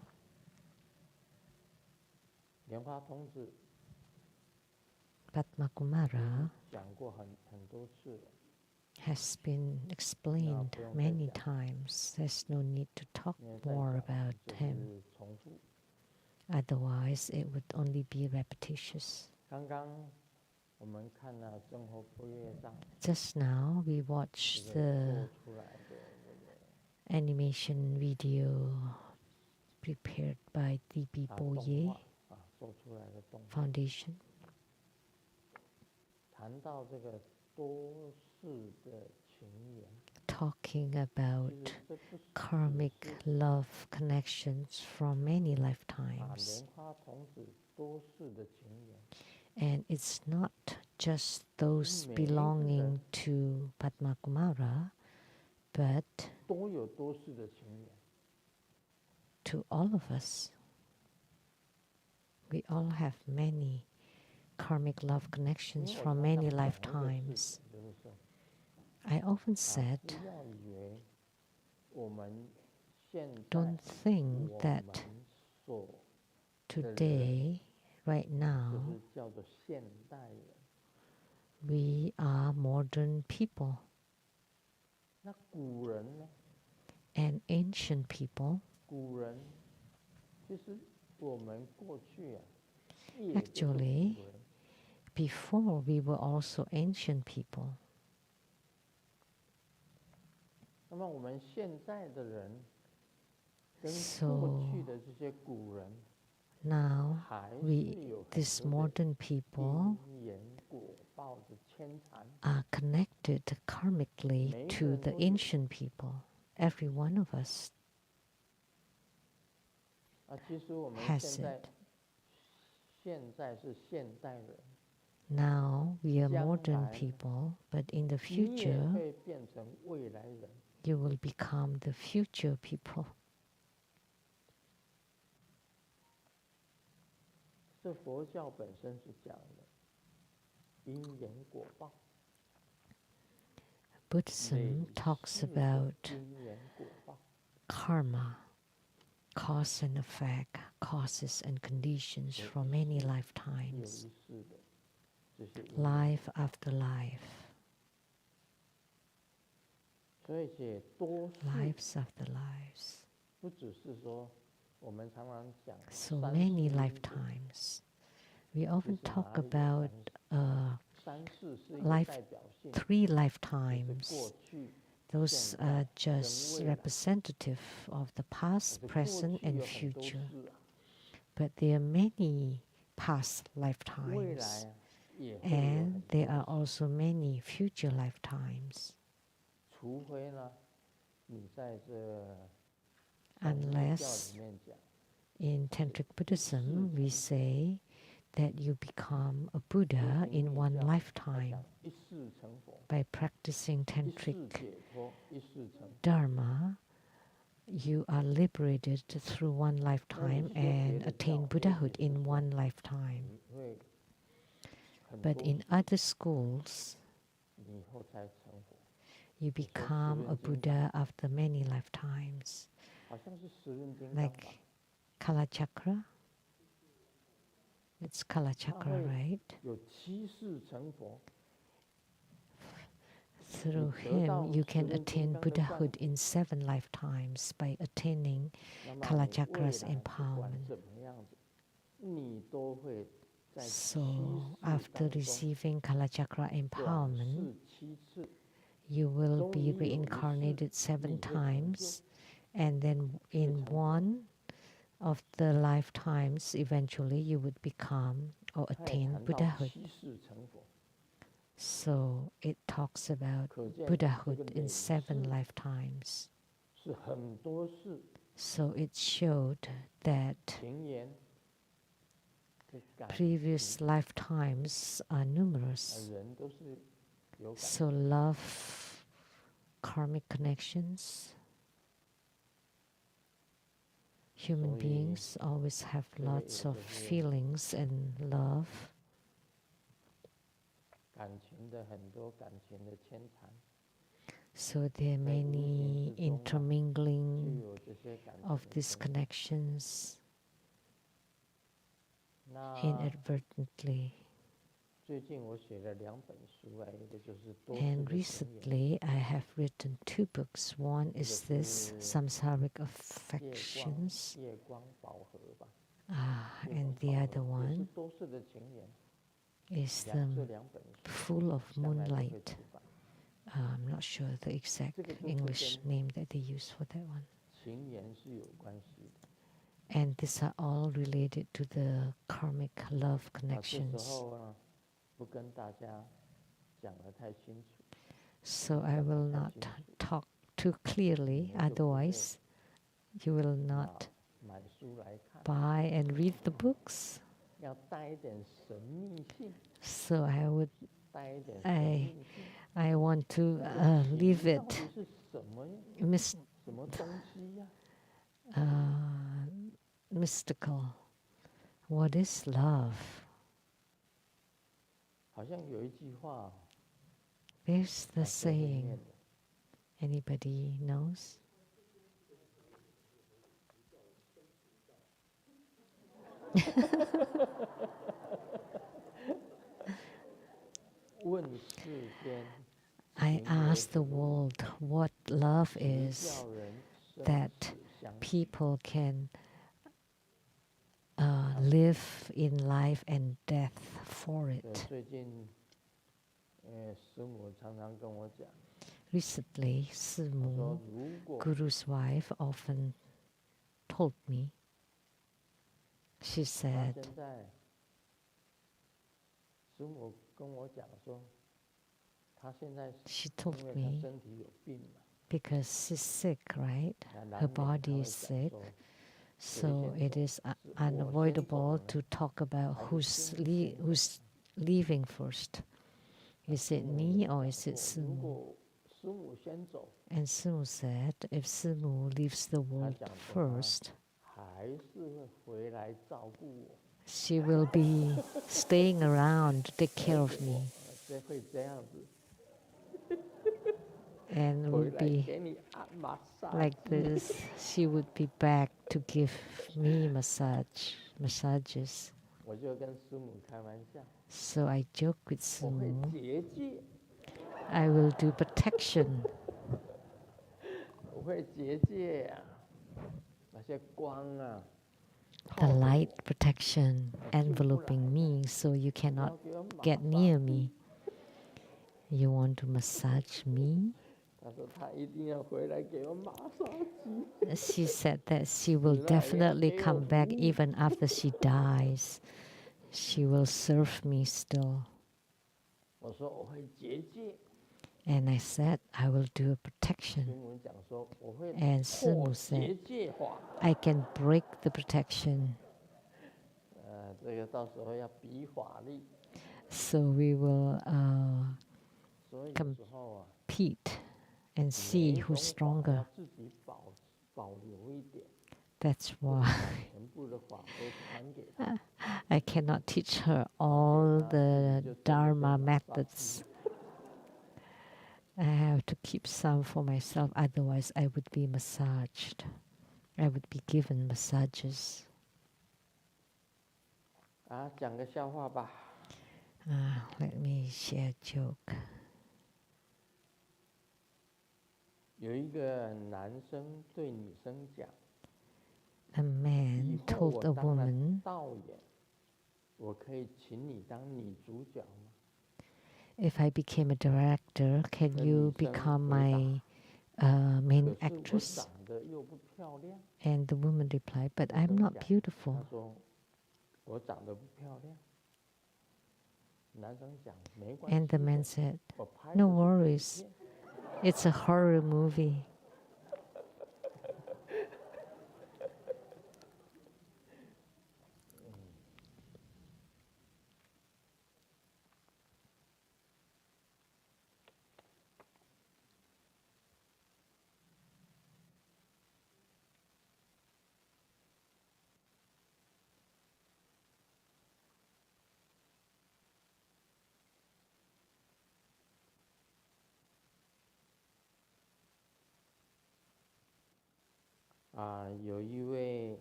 Padmakumara has been explained many times. There's no need to talk more about him. Otherwise, it would only be repetitious. Just now, we watched the animation video prepared by D.B. Boye Foundation. Talking about karmic love connections from many lifetimes. And it's not just those belonging to Padmakumara, but to all of us. We all have many karmic love connections from many lifetimes. I often said, don't think that today, right now, we are modern people. And ancient people, actually, before we were also ancient people. So now these modern people are connected karmically to the ancient people. Every one of us has it. Now we are modern people, but in the future, you will become the future people. Buddhism talks about karma, cause and effect, causes and conditions from many lifetimes, life after life, lives after lives. So many lifetimes. We often talk about 3 lifetimes. Those are just representative of the past, present, and future. But there are many past lifetimes, and there are also many future lifetimes. Unless in Tantric Buddhism we say that you become a Buddha in one lifetime by practicing Tantric Dharma. You are liberated through one lifetime and attain Buddhahood in one lifetime. But in other schools, You become a Buddha after many lifetimes. Like Kala Chakra. It's Kala Chakra, right? Through him, you can attain Buddhahood in 7 lifetimes by attaining Kala Chakra's empowerment. So, after receiving Kala Chakra empowerment, you will be reincarnated 7 times, and then in one of the lifetimes, eventually you would become or attain Buddhahood. So it talks about Buddhahood in 7 lifetimes. So it showed that previous lifetimes are numerous. So love, karmic connections, human beings always have lots of feelings and love. So there are many intermingling of these connections inadvertently. And recently I have written 2 books. One is this Samsaric Affections, and the other one is Full of Moonlight. I'm not sure the exact English name that they use for that one. And these are all related to the karmic love connections. So I will not talk too clearly, otherwise you will not buy and read the books. So I want to leave it mystical. What is love? There's the saying. Anybody knows? I asked the world what love is, that people can live in life and death for it. Recently, Simu, Guru's wife, often told me, she said, she told me, because she's sick, right? Her body is sick. So it is unavoidable to talk about who's leaving first. Is it me or is it Simu? And Simu said, if Simu leaves the world first, she will be staying around to take care of me. And would be like this. She would be back to give me massages. So I joke with Simu. I will do protection. The light protection enveloping me so you cannot get near me. You want to massage me? She said that she will definitely come back even after she dies. She will serve me still. And I said, I will do a protection. And Simu said, I can break the protection. So we will compete and see who's stronger. That's why I cannot teach her all the Dharma methods. I have to keep some for myself, otherwise I would be massaged. I would be given massages. 讲个笑话吧。Let me share a joke. 有一个男生对女生讲 A man told a woman, 导演，我可以请你当女主角吗？ if I became a director, can you become my main actress? 长得又不漂亮。 And the woman replied, but I'm not beautiful. 他说我长得不漂亮。男生讲没关系。 And the man said, no worries, it's a horror movie.啊，有一位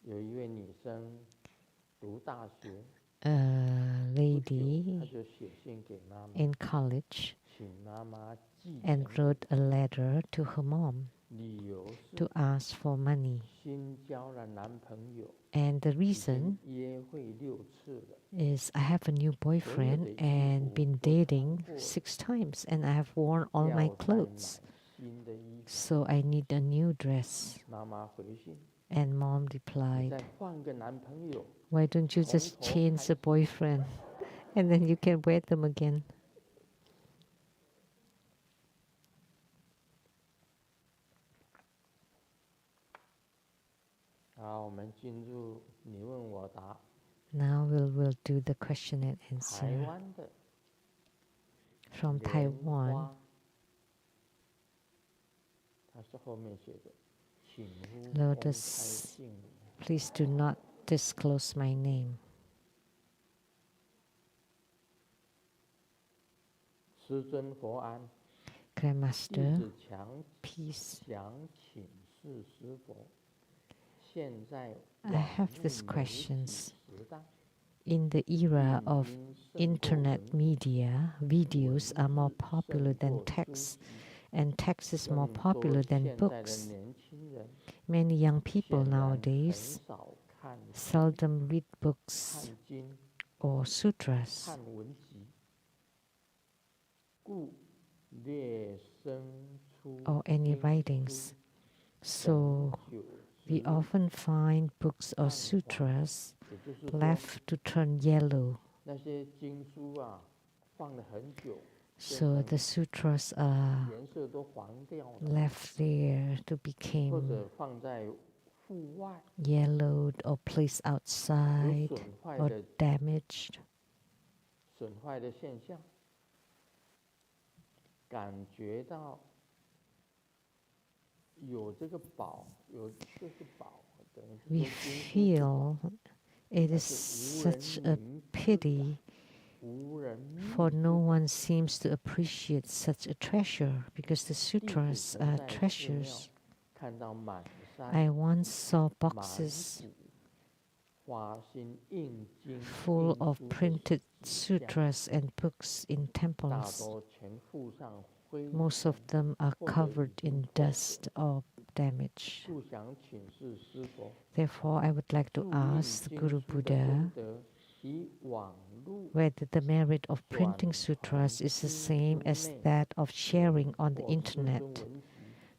女生读大学， A 她 lady 就写信给妈妈， in college 请妈妈寄 and 钱 wrote a letter to her mom 理由 to 是 ask for money. 新交了男朋友， And the 已 reason 经约会6次了， is I have a new boyfriend and been dating 6 times and I have worn all my 要再买 clothes. 新的衣服。 So I need a new dress. 妈妈回信， And mom 你 replied, 再换个男朋友。 why don't you just change the boyfriend and then you can wear them again? 好，我们进入你问我答。 Now we'll do the question and 台 answer 湾的 from 莲 Taiwan. 花，它是后面写的，请勿公开 Lotus, 姓名。 please do not disclose my name. 师尊佛安，弟 Grandmaster, 子强 peace. 想请示师佛，现在 I 网 have 络 these 媒体 questions. 时代， In the era 语 of 音胜过 internet 文 media, videos are more 字 popular 胜 than 过书 text, 籍 and text is more 更多 popular than 现在的 books. 年轻人 Many young people 显然很 nowadays 少看书 seldom read books 看经 or sutras 看文集，故列生出 or any 经书 writings. 等 So 久 we 之 often find books or 泛黄， sutras 也就是说， left to turn yellow. 那些经书啊，放了很久， So the sutras are 颜色都黄掉了， left there to 或 become 者放在户外， yellowed or placed 有 outside 损坏 or 的 damaged. 现象，感觉到有这个宝，有这是宝，等于是 We 说经书是宝， feel it 但 is 是无人 such a 明知 pity 无人密 for 知 no one seems to appreciate such a treasure because the 弟子 sutras 曾 are 在寺庙 treasures. 看到满 I 山 once saw 满 boxes 谷花心印经 full 印 of 书的 printed 石像， sutras and books in 大 temples. 多全附上灰 Most of 尘， them are 或者已 covered 经 in 破损， dust or damage. 故想请示师佛， Therefore, I would like to 注印 ask 经 Guru 书的功 Buddha 德，以网路 whether the merit of 转 printing 传 sutras is the 经 same 书 as 内 that of sharing 容 on the 或师尊 internet 文集，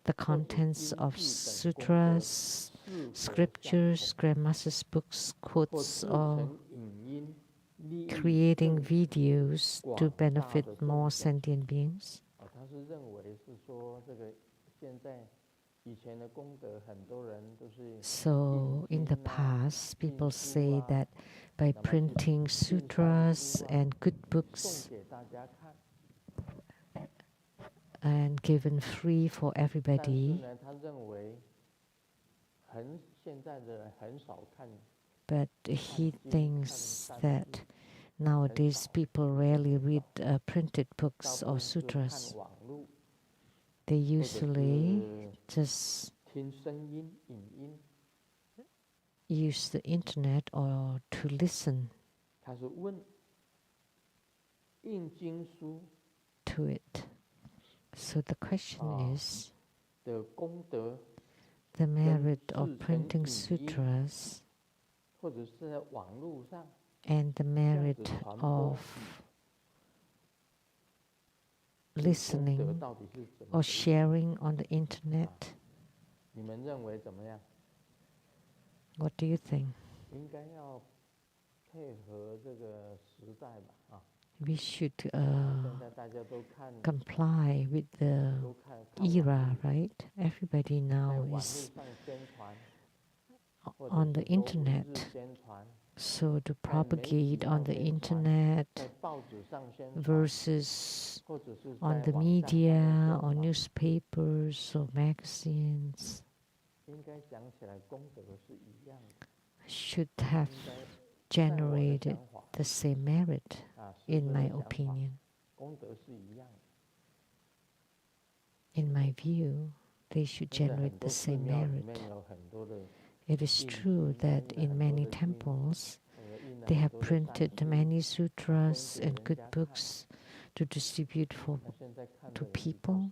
the 或者 contents 经 of 句等功德， sutras, 是否相 scriptures, 同， grandmasters' books, 或 quotes, 制 or 成影音，利益 creating 更 videos to 广大 benefit 的众 more 生。 sentient beings. 他是认为是说这个现在以前的功德，很多人都是 So, in the 印经啊、 past, 印 people 书 say 啊， that by 那么就 printing 印上 sutras 书啊， and good 送 books 给大家看。 and given free for 但是 everybody, 呢，他认为现在的人很少看 but he 看经、看 thinks 善 that 事， Nowadays, people rarely read printed books or sutras. They usually just use the internet or to listen to it. So the question is, the merit of printing sutras and the merit of listening or sharing on the internet. What do you think? We should comply with the era, right? Everybody now is on the internet. So to propagate on the internet versus on the media or newspapers or magazines should have generated the same merit, in my opinion. In my view, they should generate the same merit. It is true that in many temples, they have printed many sutras and good books to distribute to people,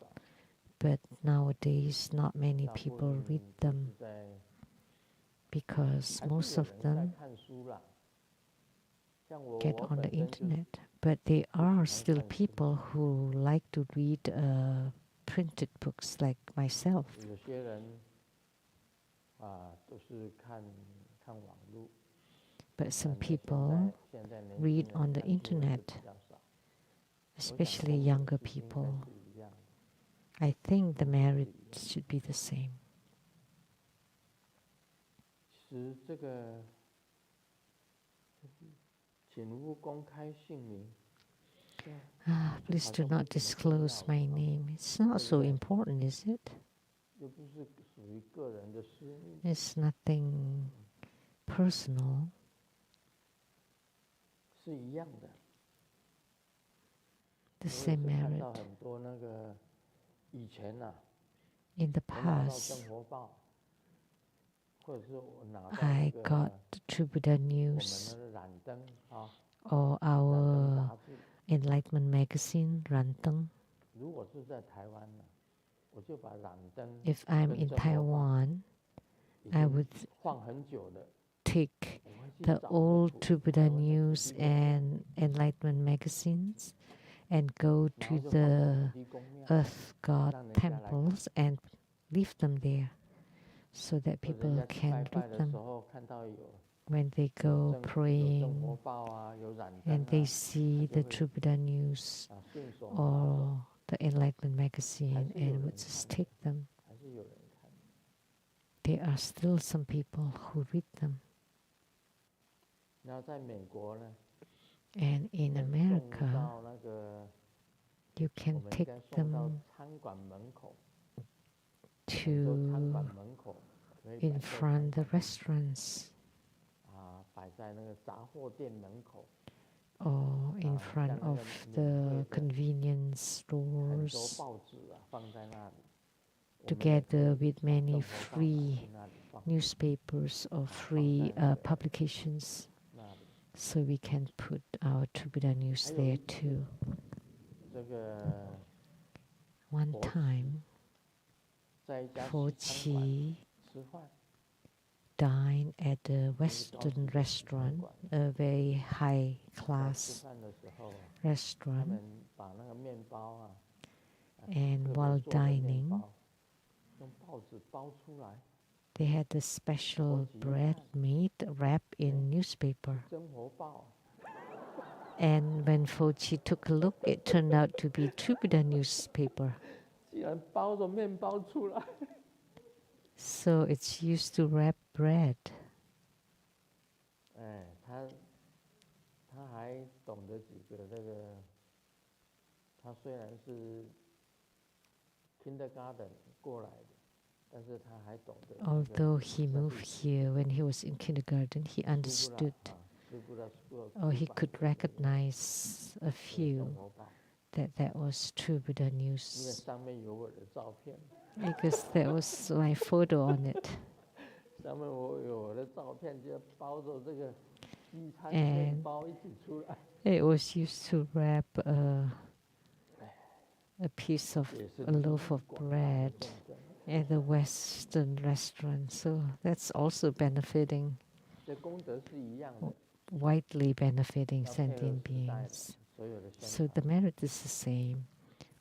but nowadays not many people read them because most of them get on the internet. But there are still people who like to read printed books like myself. But some people read on the internet, especially younger people. I think the merit should be the same. Please do not disclose my name. It's not so important, is it? It's nothing personal. The same merit. In the past, I got True Buddha News or our Enlightenment magazine, Ranteng. If I'm in Taiwan, I would take the old True Buddha News and Enlightenment magazines and go to the earth god temples and leave them there so that people can read them. When they go praying and they see the True Buddha News or the Enlightenment magazine and would just take them. There are still some people who read them. And in America, you can take them to in front of the restaurants or in front of the convenience stores, together with many free newspapers or free publications. So we can put our True Buddha News there too. One time, Fochi dined at a Western restaurant, a very high-class restaurant. And while dining, they had a special bread made wrapped in newspaper. And when Fochi took a look, it turned out to be True Buddha newspaper. So it's used to wrap bread. Although he moved here when he was in kindergarten, he understood or he could recognize a few that was true Buddha news because there was my photo on it. And it was used to wrap a piece of a loaf of bread at the Western restaurant. So that's also benefiting, widely benefiting sentient beings. So the merit is the same.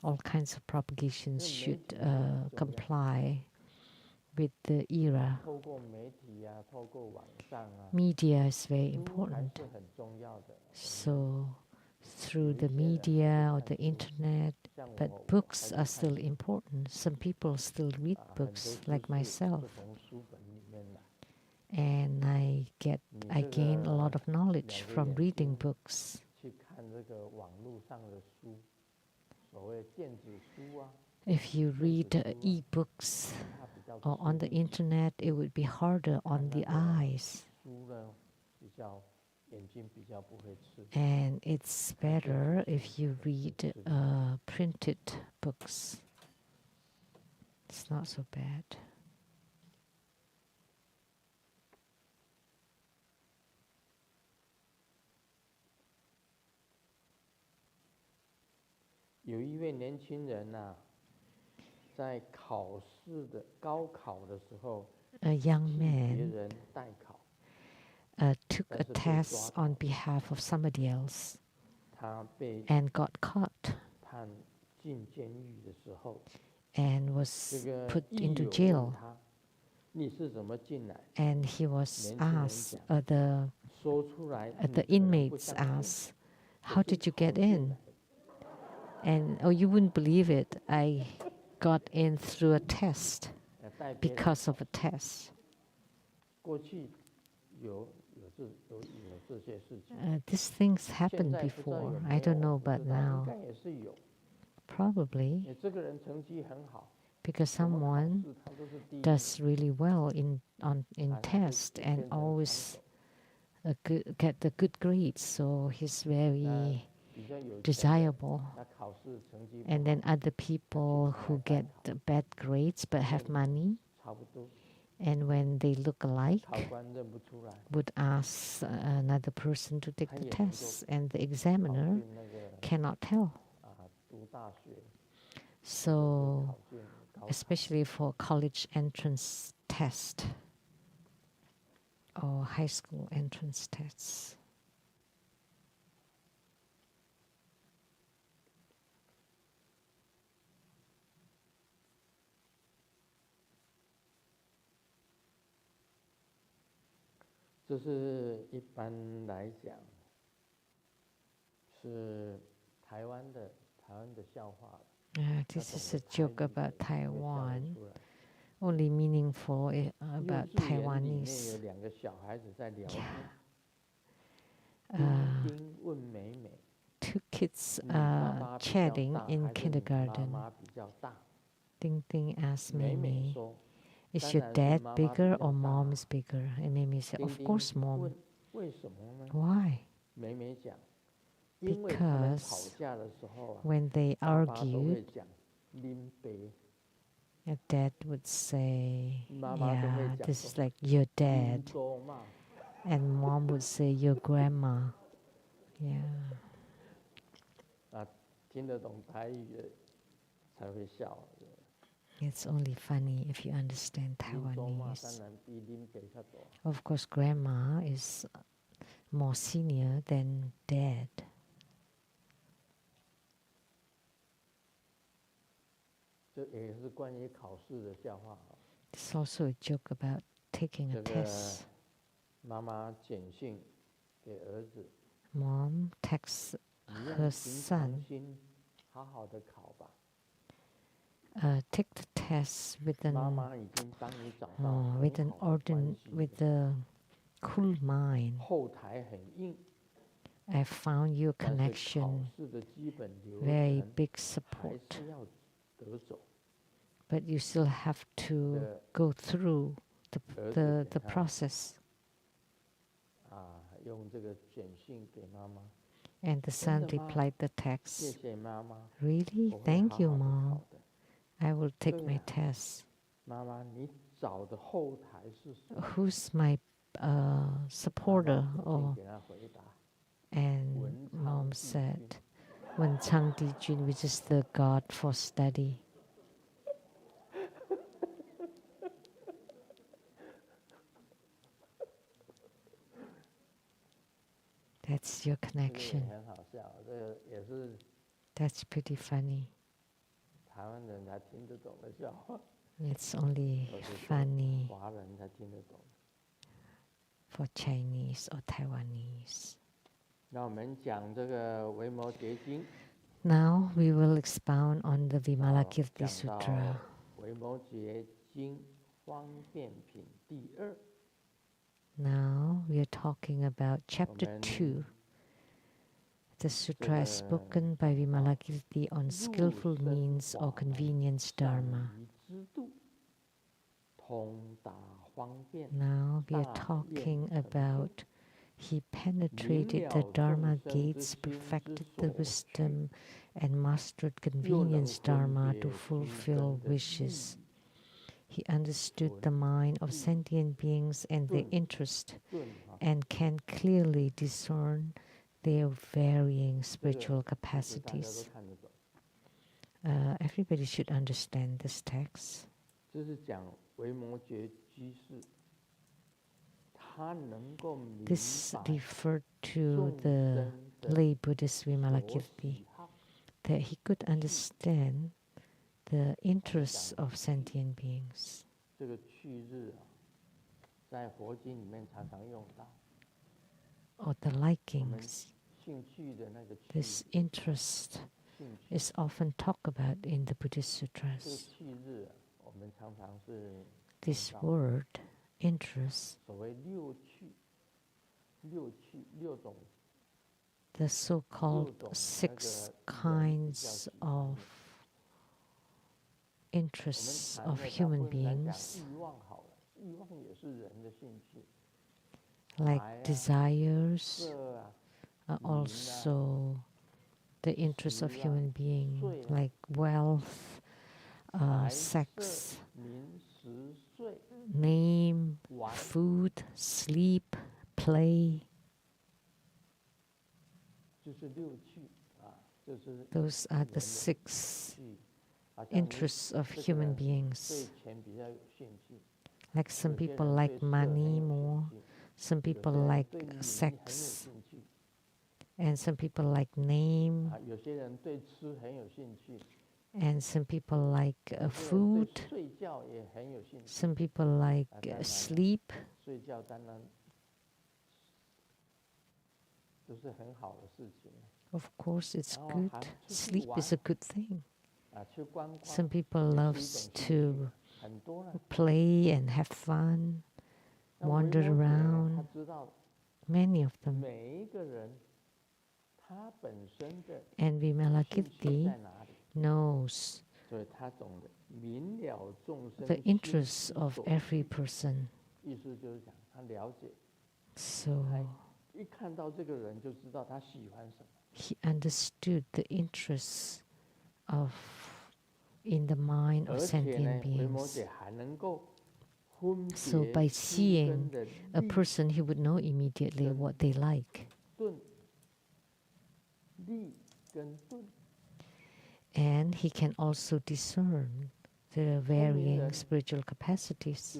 All kinds of propagations should comply with the era. Media is very important. So through the media or the internet, but books are still important. Some people still read books, like myself. And I gain a lot of knowledge from reading books. If you read e-books or on the internet, it would be harder on the eyes. And it's better if you read printed books. It's not so bad. A young man took a test on behalf of somebody else and got caught and was put into jail. And he was asked, the inmates asked, "How did you get in?" And oh, you wouldn't believe it, I got in through a test, because of a test. These things happened before. I don't know about now. Probably because someone does really well in test and always get the good grades, so he's very desirable. And then other people who get the bad grades but have money, and when they look alike, would ask another person to take the test, and the examiner cannot tell. So, especially for college entrance test or high school entrance tests. This is a joke about Taiwan, only meaningful about Taiwanese. Two kids chatting in kindergarten. Ding Ding asked Mimi, "Is your dad bigger or mom is bigger?" And Mimi said, "Of course mom." Why? Because when they argued, dad would say, "Yeah, this is like your dad." And mom would say, "Your grandma." Yeah. It's only funny if you understand Taiwanese. Of course, grandma is more senior than dad. It's also a joke about taking a test. Mom texts her son, take the test with a cool mind. I found your connection, very big support. But you still have to go through the process. And the son replied the text, "Really? Thank you, Mom. I will take my test. Who's my supporter?" And Mom said, "Wen Chang Di Jun, which is the God for study." That's your connection. That's pretty funny. It's only funny for Chinese or Taiwanese. Now we will expound on the Vimalakirti Sutra. Now we are talking about chapter 2. The sutra is spoken by Vimalakirti on skillful means or convenience dharma. Now we are talking about he penetrated the dharma gates, perfected the wisdom, and mastered convenience dharma to fulfill wishes. He understood the mind of sentient beings and their interest, and can clearly discern their varying spiritual capacities. Everybody should understand this text. This referred to the lay Buddhist Vimalakirti, that he could understand the interests of sentient beings. Or the likings. This interest is often talked about in the Buddhist sutras. This word, interest, the so-called 6 kinds of interests of human beings, like desires, are also the interests of human beings, like wealth, sex, name, food, sleep, play. Those are the 6 interests of human beings. Like some people like money more, some people like sex, and some people like name, and some people like food, some people like sleep. Of course, it's good. Sleep is a good thing. Some people love to play and have fun, wander around. Many of them. And Vimalakirti knows the interests of every person. So he understood the interests in the mind of sentient beings. So by seeing a person, he would know immediately what they like. And he can also discern the varying spiritual capacities.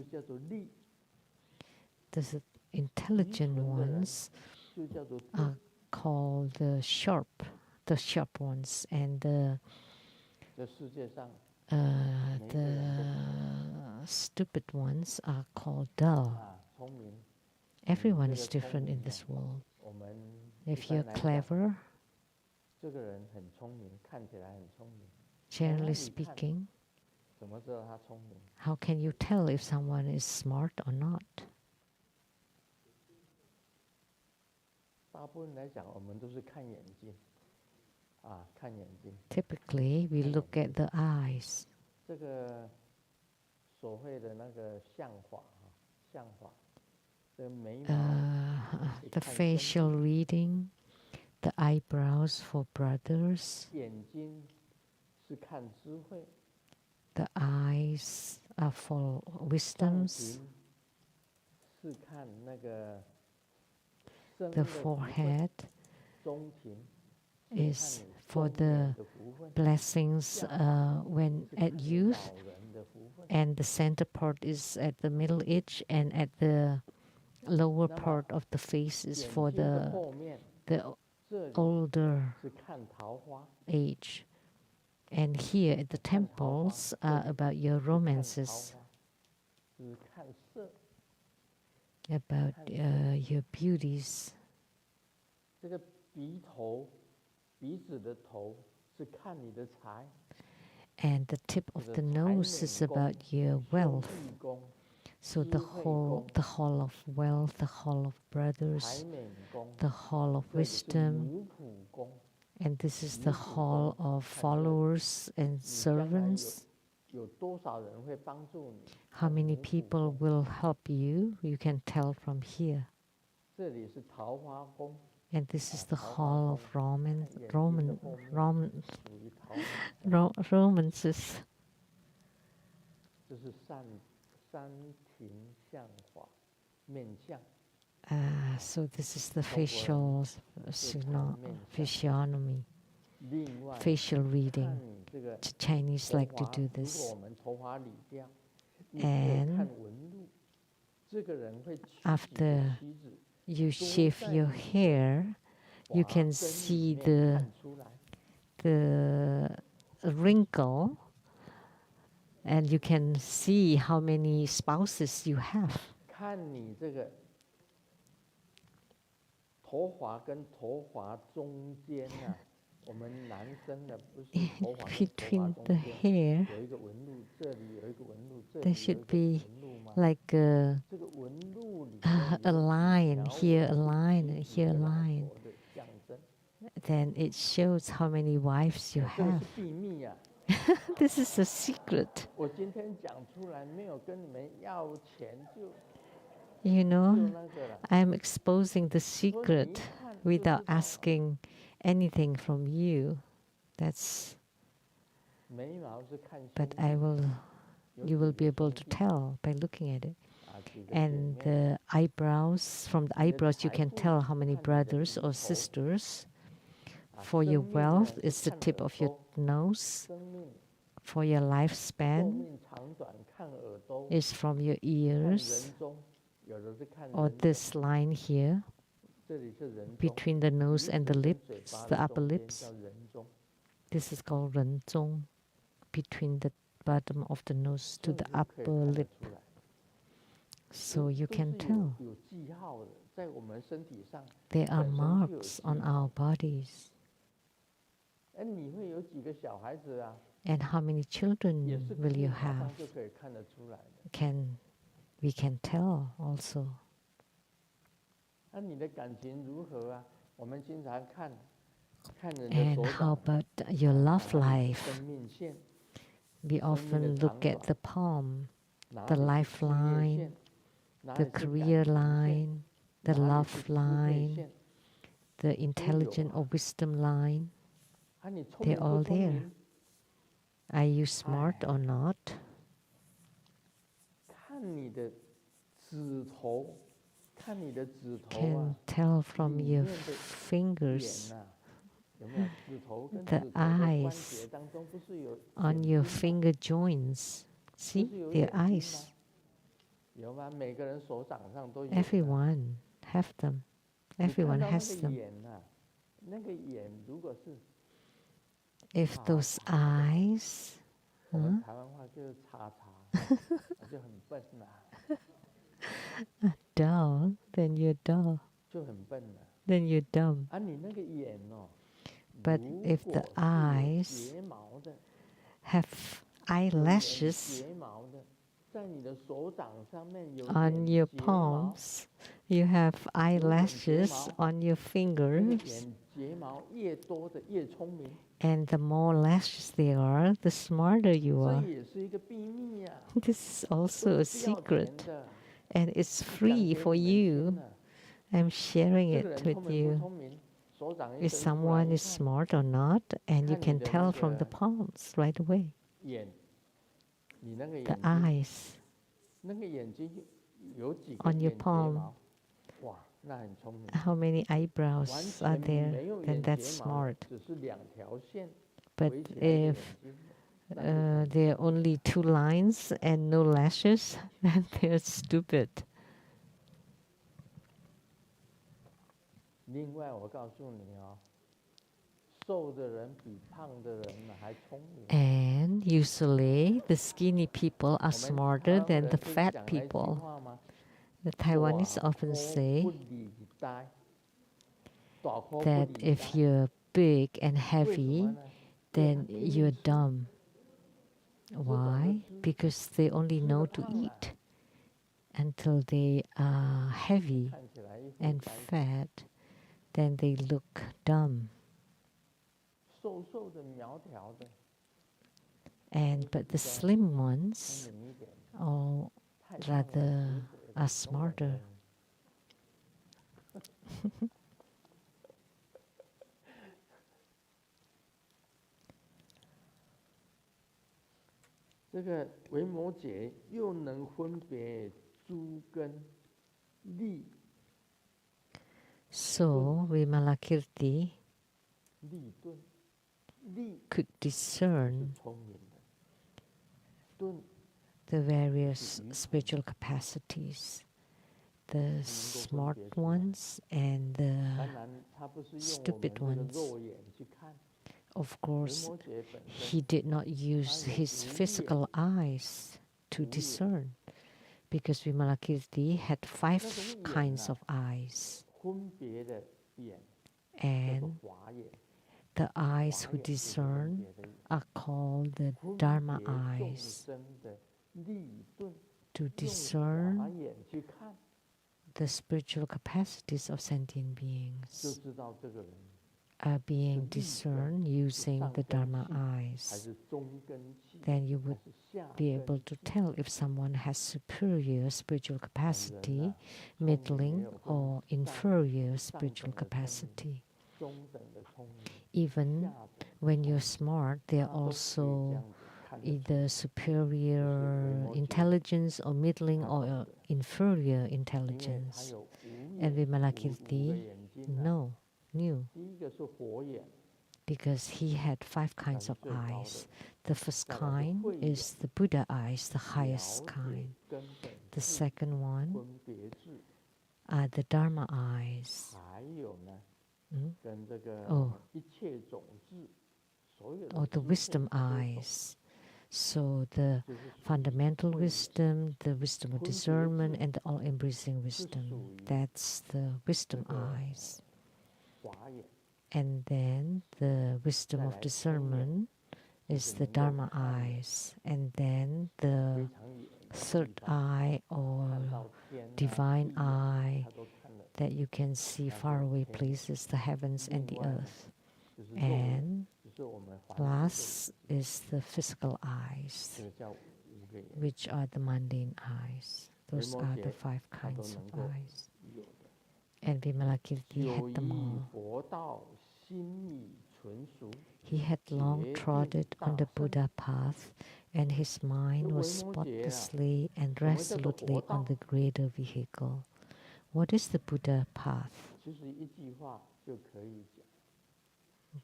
The intelligent ones are called the sharp ones, and the stupid ones are called dull. Everyone is different in this world. If you're clever, generally speaking, how can you tell if someone is smart or not? Typically, we look at the eyes. the facial reading, the eyebrows for brothers, the eyes are for wisdoms, the forehead is for the blessings when at youth, and the center part is at the middle age, and at the lower part of the face is for the older age. And here at the temples are about your romances, about your beauties. And the tip of the nose is about your wealth. So the hall of wealth, the hall of brothers, the hall of wisdom, and this is the hall of followers and servants. How many people will help you? You can tell from here. And this is the hall of romances. So this is the facial physiognomy, facial reading. Chinese like to do this. And after you shave your hair, you can see the wrinkle, and you can see how many spouses you have. Between the hair, there should be like a line, here a line, and here a line. Then it shows how many wives you have. This is a secret. You know, I'm exposing the secret without asking anything from you. But you will be able to tell by looking at it. And the eyebrows, from the eyebrows you can tell how many brothers or sisters. For your wealth, it's the tip of your nose. For your lifespan, it's from your ears, or this line here, between the nose and the lips, the upper lips. This is called Ren Zong, between the bottom of the nose to the upper lip. So you can tell. There are marks on our bodies. And how many children will you have? We can tell also. And how about your love life? We often look at the palm, the lifeline, the career line, the love line, the intelligent or wisdom line. They're all there. Are you smart or not? Can tell from your fingers. The eyes on your finger joints. See, they're eyes. Everyone have them. Everyone has them. If those eyes, dull, then you're dull. Then you're dumb. But if the eyes have eyelashes on your palms, you have eyelashes on your fingers, and the more lashes there are, the smarter you are. This is also a secret. and it's free for you. I'm sharing it with you. If someone is smart or not, and you can tell from the palms right away. The eyes on your palm. How many eyebrows are there? Then that's smart. But if there are only 2 lines and no lashes, then they're stupid. And usually the skinny people are smarter than the fat people. The Taiwanese often say that if you're big and heavy, then you're dumb. Why? Because they only know to eat. Until they are heavy and fat, then they look dumb. But the slim ones, or rather, are smarter. So Vimalakirti could discern the various spiritual capacities, the smart ones and the stupid ones. Of course, he did not use his physical eyes to discern, because Vimalakirti had 5 kinds of eyes. And the eyes who discern are called the Dharma eyes. To discern the spiritual capacities of sentient beings are being discerned using the Dharma eyes. Then you would be able to tell if someone has superior spiritual capacity, middling, or inferior spiritual capacity. Even when you're smart, there are also either superior intelligence or middling or inferior intelligence. And Vimalakirti knew, because he had 5 kinds of eyes. The first kind is the Buddha eyes, the highest kind. The second one are the Dharma eyes. Or the wisdom eyes. So the fundamental wisdom, the wisdom of discernment, and the all-embracing wisdom. That's the wisdom eyes. And then the wisdom of discernment is the Dharma eyes. And then the third eye, or divine eye, that you can see faraway places, the heavens and the earth. And last is the physical eyes, which are the mundane eyes. Those are the 5 kinds of eyes. And Vimalakirti had them all. He had long trodden on the Buddha path, and his mind was spotlessly and resolutely on the greater vehicle. What is the Buddha path?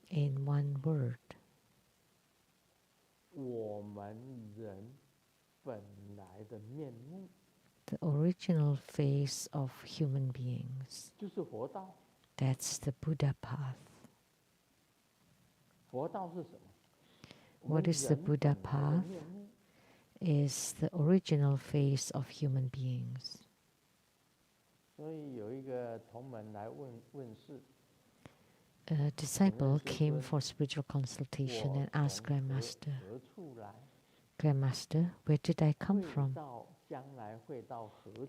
In one word. The original face of human beings. That's the Buddha path. What is the Buddha path? Is the original face of human beings. A disciple came for spiritual consultation and asked Grandmaster, Grandmaster, where did I come from?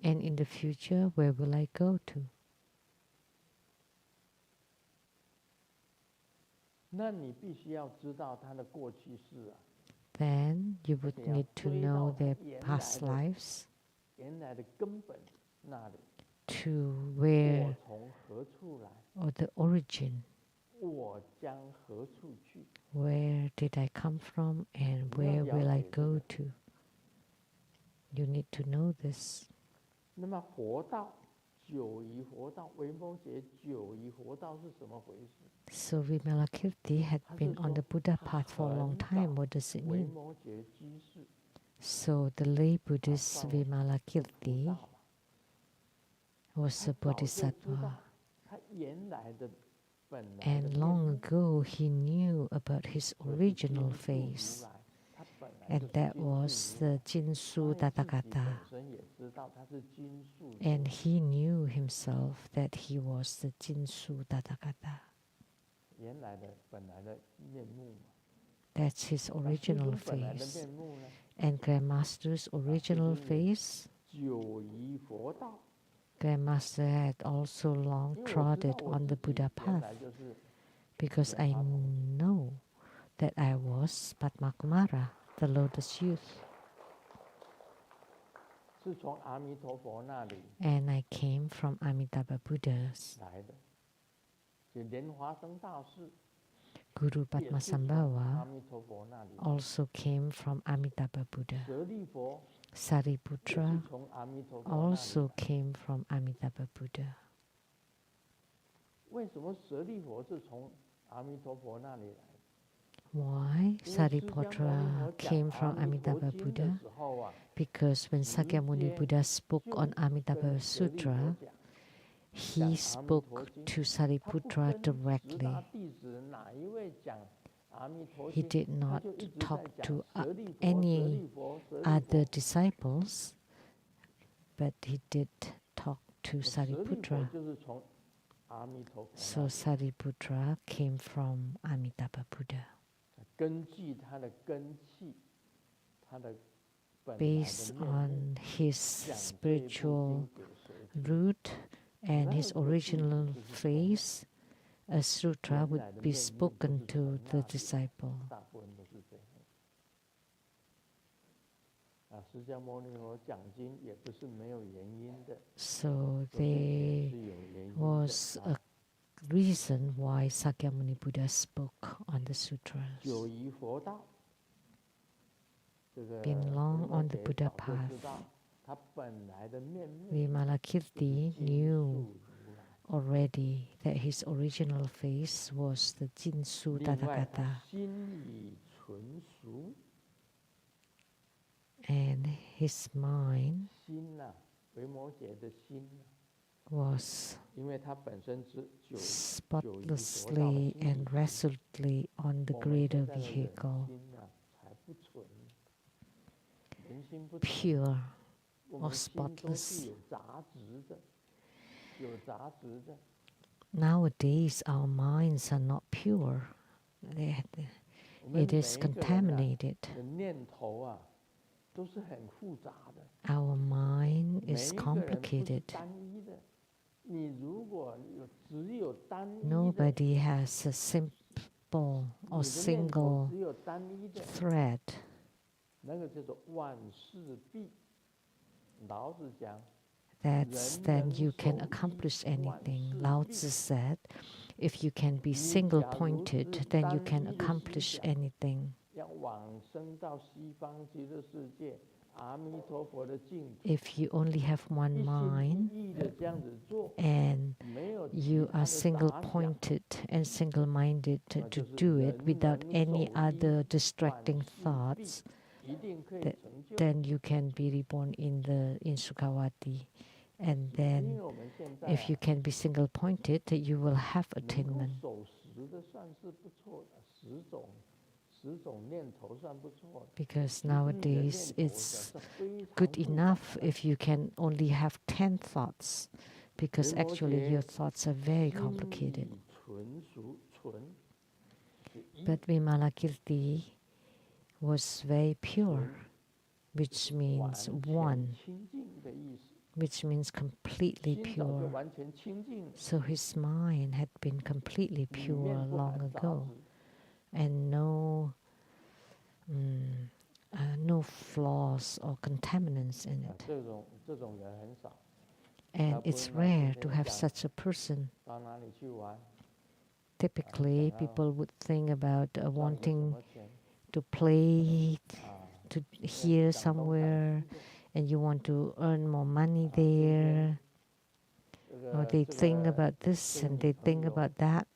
And in the future, where will I go to? Then you would need to know their past lives. to where, or the origin, where did I come from and where will I go to? You need to know this. So Vimalakirti had been on the Buddha path for a long time. What does it mean? So the lay Buddhist Vimalakirti was a bodhisattva. And long ago he knew about his original face. And that was the Jinsu Tathagata. And he knew himself that he was the Jinsu Tathagata. That's his original face. And Grandmaster's original face, Grandmaster had also long trodden on the Buddha path, because I know that I was Padmakumara, the lotus youth. And I came from Amitabha Buddhas. Guru Padmasambhava also came from Amitabha Buddha. Sariputra also came from Amitabha Buddha. Why Sariputra came from Amitabha Buddha? Because when Sakyamuni Buddha spoke on Amitabha Sutra, he spoke to Sariputra directly. He did not talk to any other disciples, but he did talk to Sariputra. So Sariputra came from Amitabha Buddha. Based on his spiritual root and his original face, a sutra would be spoken to the disciple. So there was a reason why Sakyamuni Buddha spoke on the sutras. Been long on the Buddha path, Vimalakirti knew already that his original face was the Jinsu Tathagata. And his mind was spotlessly and resolutely on the greater vehicle, pure or spotless. Nowadays, our minds are not pure. It is contaminated. Our mind is complicated. Nobody has a simple or single thread. Then you can accomplish anything. Lao Tzu said, if you can be single-pointed, then you can accomplish anything. If you only have one mind and you are single-pointed and single-minded to do it without any other distracting thoughts, then you can be reborn in Sukhavati. And then if you can be single-pointed, you will have attainment. Because nowadays it's good enough if you can only have 10 thoughts, because actually your thoughts are very complicated. But Vimalakirti was very pure, which means one, which means completely pure. So his mind had been completely pure long ago, and no flaws or contaminants in it. And it's rare to have such a person. Typically, people would think about wanting to play, to hear somewhere, and you want to earn more money there. Or they think about this and they think about that.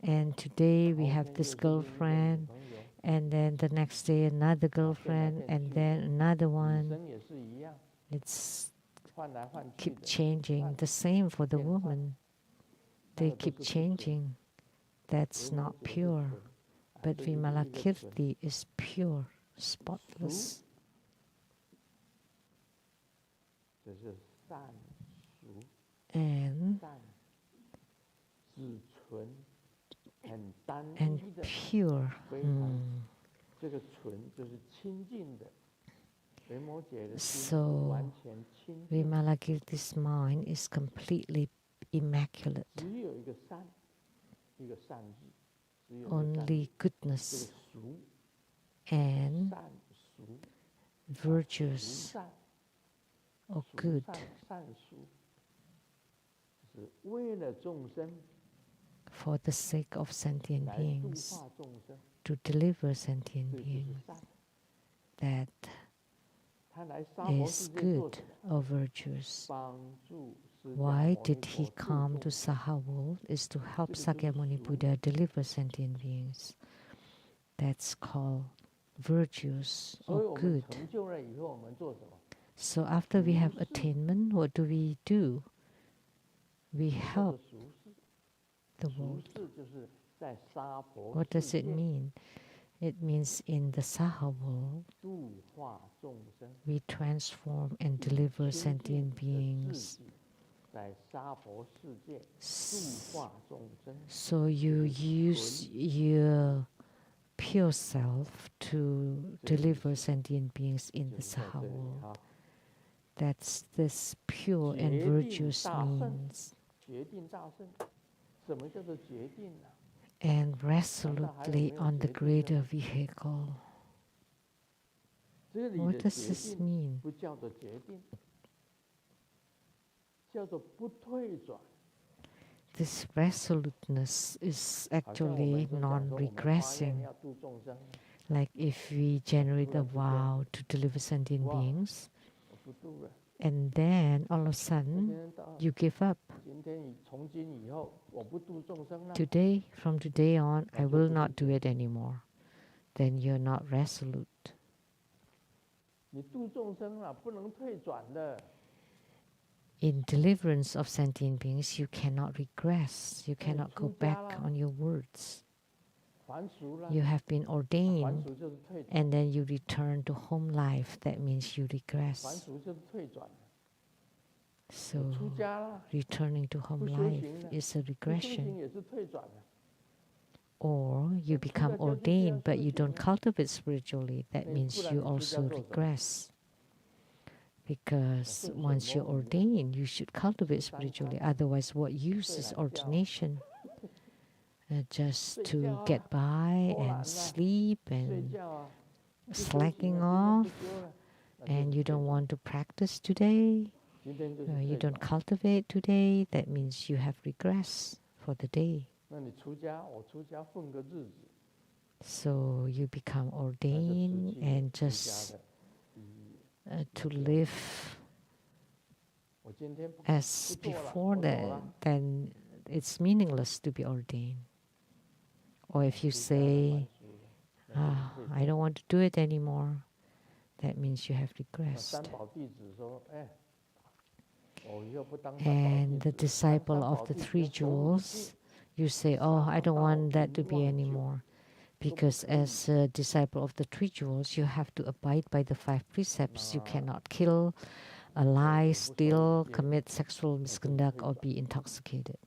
And today we have this girlfriend, and then the next day another girlfriend, and then another one. It's keep changing. The same for the woman. They keep changing. That's not pure. But Vimalakirti is pure, spotless. And pure. So Vimalakirti's mind is completely immaculate. Only goodness and virtues or good for the sake of sentient beings, to deliver sentient beings. That is good or virtuous. Why did he come to Saha world? Is to help Sakyamuni Buddha deliver sentient beings. That's called virtues or good. So after we have attainment, what do? We help the world. What does it mean? It means in the Saha world, we transform and deliver sentient beings. So you use your pure self to deliver sentient beings in the Saha world. That's this pure and virtuous means. And resolutely on the greater vehicle. What does this mean? This resoluteness is actually non-regressing. Like if we generate a vow to deliver sentient beings, and then all of a sudden you give up. Today, from today on, I will not do it anymore. Then you're not resolute. In deliverance of sentient beings, you cannot regress. You cannot go back on your words. You have been ordained, and then you return to home life. That means you regress. So, returning to home life is a regression. Or you become ordained, but you don't cultivate spiritually. That means you also regress. Because once you're ordained, you should cultivate spiritually. Otherwise, what use is ordination? Just to get by and sleep and slacking off, and you don't want to practice today, you don't cultivate today, that means you have regress for the day. So you become ordained and just to live as before that, then it's meaningless to be ordained. Or if you say, I don't want to do it anymore, that means you have regressed. And the disciple of the three jewels, you say, I don't want that to be anymore. Because as a disciple of the three jewels, you have to abide by the 5 precepts. You cannot kill, lie, steal, commit sexual misconduct, or be intoxicated.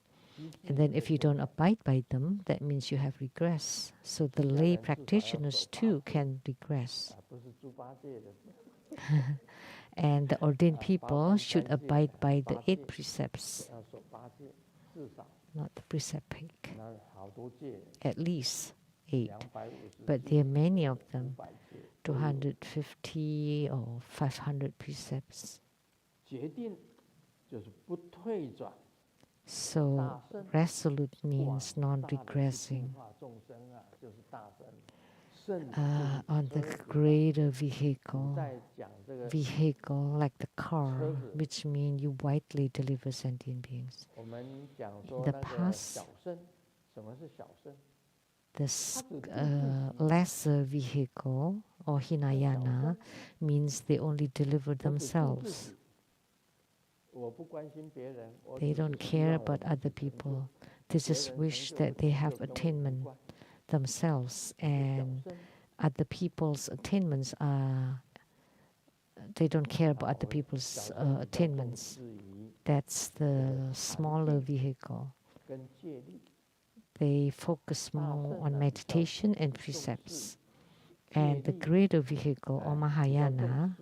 And then if you don't abide by them, that means you have regress. So the lay practitioners too can regress. And the ordained people should abide by the 8 precepts, not the precept 8. At least 8, but there are many of them, 250 or 500 precepts. So resolute means non-regressing. On the greater vehicle like the car, which means you widely deliver sentient beings. In the past, this lesser vehicle or Hinayana means they only deliver themselves. They don't care about other people. They just wish that they have attainment themselves, and other people's attainments are, they don't care about other people's attainments. That's the smaller vehicle. They focus more on meditation and precepts. And the greater vehicle, or Mahayana,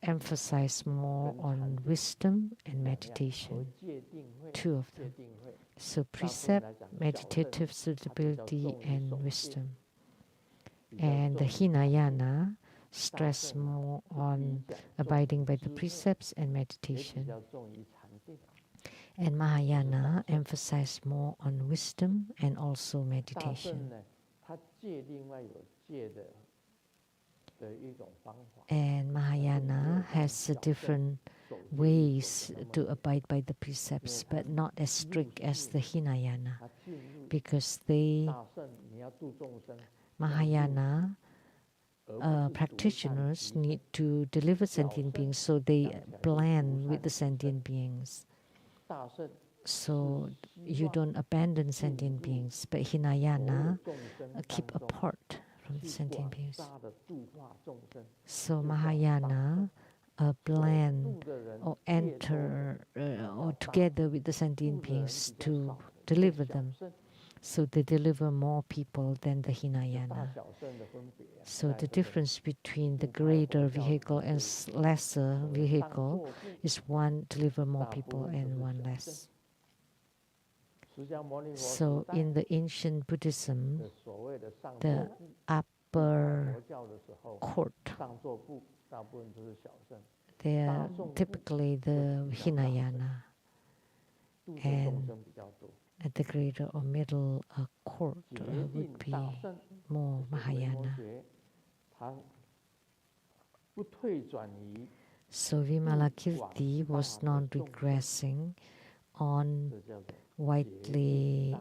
emphasize more on wisdom and meditation, two of them. So precept, meditative suitability, and wisdom. And the Hinayana stress more on abiding by the precepts and meditation. And Mahayana emphasize more on wisdom and also meditation. And Mahayana has different ways to abide by the precepts, but not as strict as the Hinayana, because they, Mahayana practitioners need to deliver sentient beings, so they blend with the sentient beings. So you don't abandon sentient beings, but Hinayana keep apart from the sentient beings. So Mahayana blend or enter or together with the sentient beings to deliver them. So they deliver more people than the Hinayana. So the difference between the greater vehicle and lesser vehicle is one deliver more people and one less. So in the ancient Buddhism, the upper court, they are typically the Hinayana, and at the greater or middle court would be more Mahayana. So Vimalakirti was non-regressing on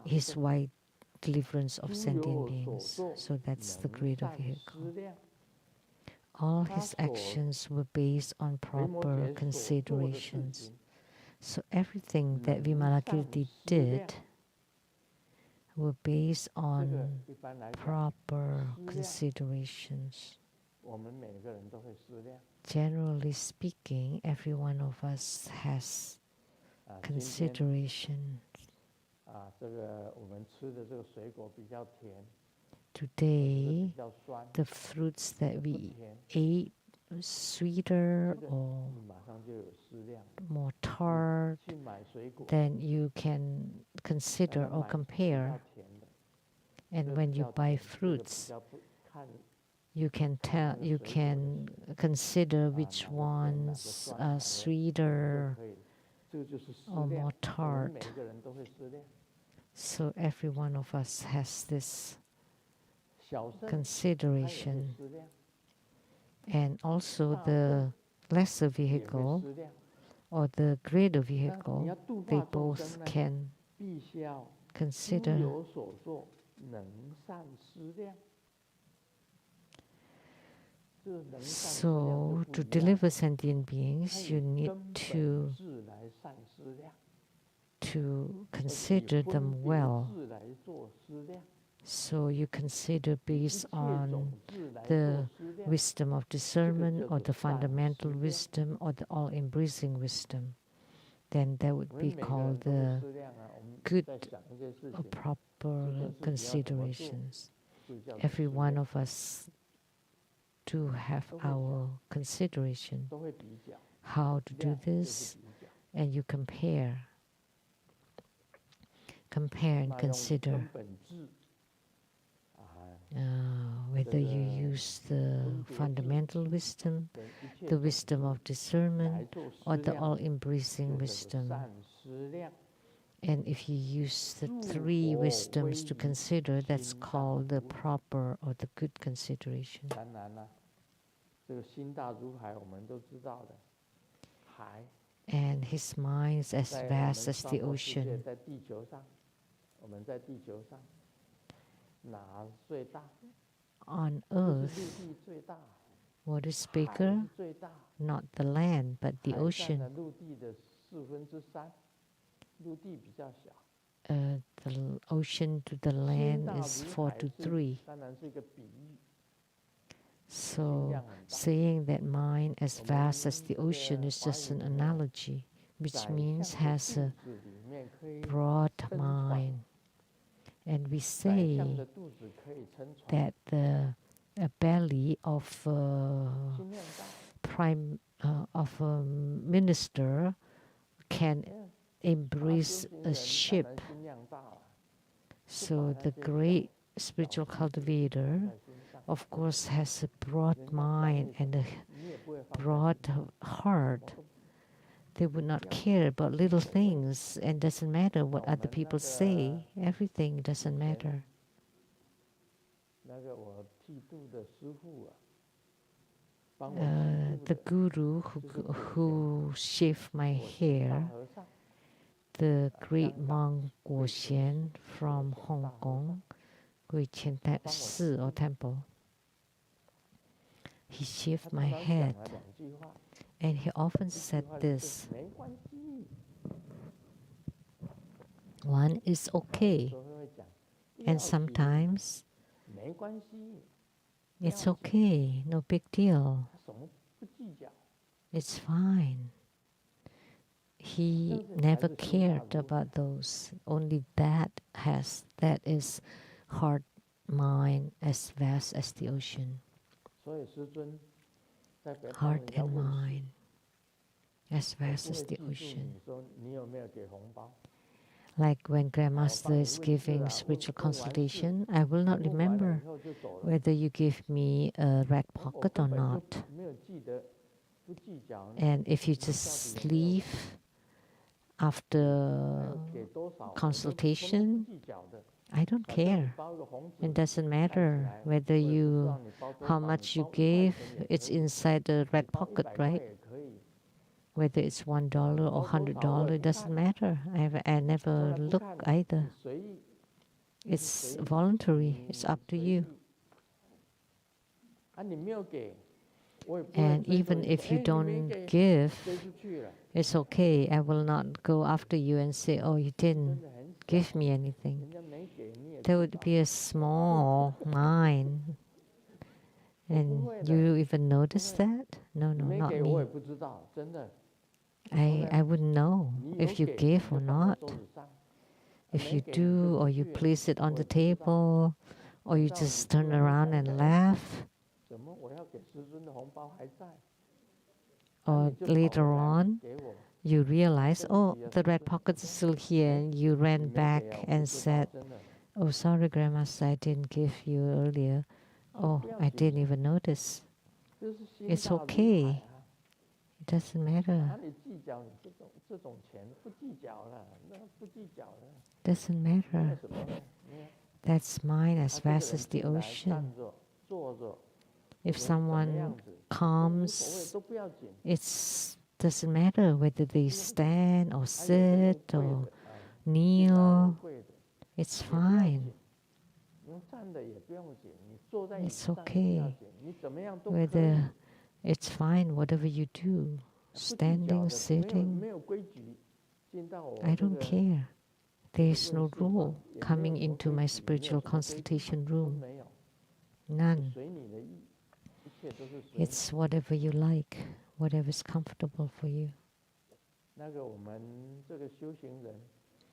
his wide deliverance of sentient beings. So that's the greater vehicle. All his actions were based on proper considerations. So everything that Vimalakirti did were based on proper considerations. Generally speaking, every one of us has consideration. Today, the fruits that we ate sweeter or more tart, then you can consider or compare. And when you buy fruits, you can consider which ones are sweeter or more tart. So every one of us has this consideration. And also the lesser vehicle or the greater vehicle, they both can consider. So to deliver sentient beings, you need to consider them well. So you consider based on the wisdom of discernment or the fundamental wisdom or the all-embracing wisdom. Then that would be called the good or proper considerations. Every one of us to have our consideration how to do this, and you compare. compare and 那用 consider 根本智 whether you use the fundamental wisdom, 跟一切 the 种 wisdom 子 of 来 discernment, 做 or 思 the 量， all-embracing 就这个 wisdom. 善思量， And if you use the 诸 three 佛 wisdoms 威 to 仪 consider, that's 心大 called the 如海。 proper or the good consideration. 当然了，这个心大如海，我们都知道的，海 And his mind is as 在我们 vast as 娑 the 婆世界， ocean. 在地球上，我们在地球上哪最大？ On 不是陆 earth, 地最大， what is 海 bigger? 是最大， Not the land, but the 海占 ocean. 了陆地的3/4，陆地比较小。 The ocean to the 心 land 大 is 如 4 海 to 是 3. 当然是一个比喻， So 量很大。 saying that mind as 我 vast 们 as the 这 ocean 个 is 华 just 语 an 里面， analogy, which 宰 means 相的 has 肚 a 子里面可以 broad 撑船， mind. And we 宰相 say 的肚子可以撑船， that the belly of 心量大。 of a minister can 大修 embrace 行 a 人当 ship. 然心量大了， So 把 the 那些 great 小 spiritual 细节 cultivator, 放在心上， of course, has a broad 人家讲 mind 你什 and 么 a 你也不会放在 broad 心上， heart. 什么都 They would not 了解 care about little 无所谓。 things, and doesn't matter 那 what 我 other 们那 people 个 say. Everything 以 doesn't 前 matter. 那个我剃度的师傅啊，帮我剃度 The 的 guru 就是 who shaved my 果贤大 hair, 和尚， the great 香港 monk Guo Xian from Hong Kong, Gui Qian Si or temple. He 他 shaved 常 my 常讲 head, 了2句话， and he often 一句 said 话就是 this: 没关系， one is 有 okay, 时候会讲不 and 要紧， sometimes 没关系， it's 不要紧， okay, no big deal, 他什么不计较， it's fine. He 这个才 never 是心大 cared 如海。 about those. Only that is heart mind as vast as the ocean. 所以师尊在北方 Heart 人家 and 问 mind 时， as 我 vast 就 as 会 the 记住 ocean. 你说你有没有给红包？ Like when 我 Grandmaster 帮你 is 问事 giving 啊， spiritual 问完事， consultation, I will 你 not 问完了 remember 以后就走了， whether you give me a red 我 pocket or 根本就 not. 没有记得，不计较。 And if you 你到 just 底有没有 leave 还 after 有给多少，我都通通 consultation, 不计较的。 I don't 反正你 care. 包一个红纸， It doesn't 看起 matter 来 whether 我也不知 you 道你包多 how 少，你 much you 包1块 gave, 钱也 it's 可以， inside the 你 red 包 pocket, 100块 right? 也可以， Whether it's $1 or 包多少我也$100, it 不 doesn't 看， matter. I 从 never 来不 look 看， either. 你随意，你 It's 随意， voluntary. 你 It's up to 随 you. 意。啊，你没有给，我也不会 And 追究 even 你 if 说， you 哎，你没 don't 给， give, 追出去了， it's okay. I will not go after you and say, oh, you 真 didn't 的很 give 小， me anything. 人家没给你也 There 知 would 道， be a small mind. 我不 And 会的， you even 不 notice 会， that? No, 你 no, 没 not 给我也 me. 不知道，真的，从 I 来 wouldn't know 你有 if you 给 gave 就 or 放在 not. 桌子上， If 没 you 给你就 do, 出 or you 去了， place it on 我 the 也不知道。 table, or 等 you 到你 just 突 turn 然一 around 想 and 起来， laugh, 怎么我要给师尊的红包还在？啊， or 你就跑 later 回来 on 给我， you realize, 对不 oh, 起啊， the 师 red 尊， pocket is 我 still 说， here, 哎， and you 你 ran 没给 back 啊，我不 and 知道， said, 真的， oh, sorry, Grandmaster, I didn't give you earlier. 这 Oh, 不要 I 紧 didn't 的， even notice. 就是心 It's 大如海 okay. 啊。 It doesn't 哪 matter. 里计较你这种钱不计较了，那不计较了， Doesn't 没有 matter. 什么的。你看， That's mine 啊， as 这个 vast 人 as the 进来 ocean. 站着、坐着， If 人怎么 someone 样子都无所谓， comes, 都不要紧。 it doesn't matter whether they stand or 还有这 sit 种贵 or 的啊，进来很 kneel. 贵的 It's 也不要 fine. 紧，你站的也不用紧，你坐在椅 It's 子上也不要 okay. 紧，你怎么样都可以。 Whether it's fine, whatever you do, 不计较 standing, 的，没有 sitting, 没有规矩，进到我 I 这 don't 个 care. 这个 There's 问 no 事房 rule 也没有 coming 什么 into 规 my 矩，没有 spiritual 什么规矩， consultation 都 room. 没有，就 None. 随你的意，一切都是随你。 It's whatever you like, whatever's comfortable for you. 那个我们这个修行人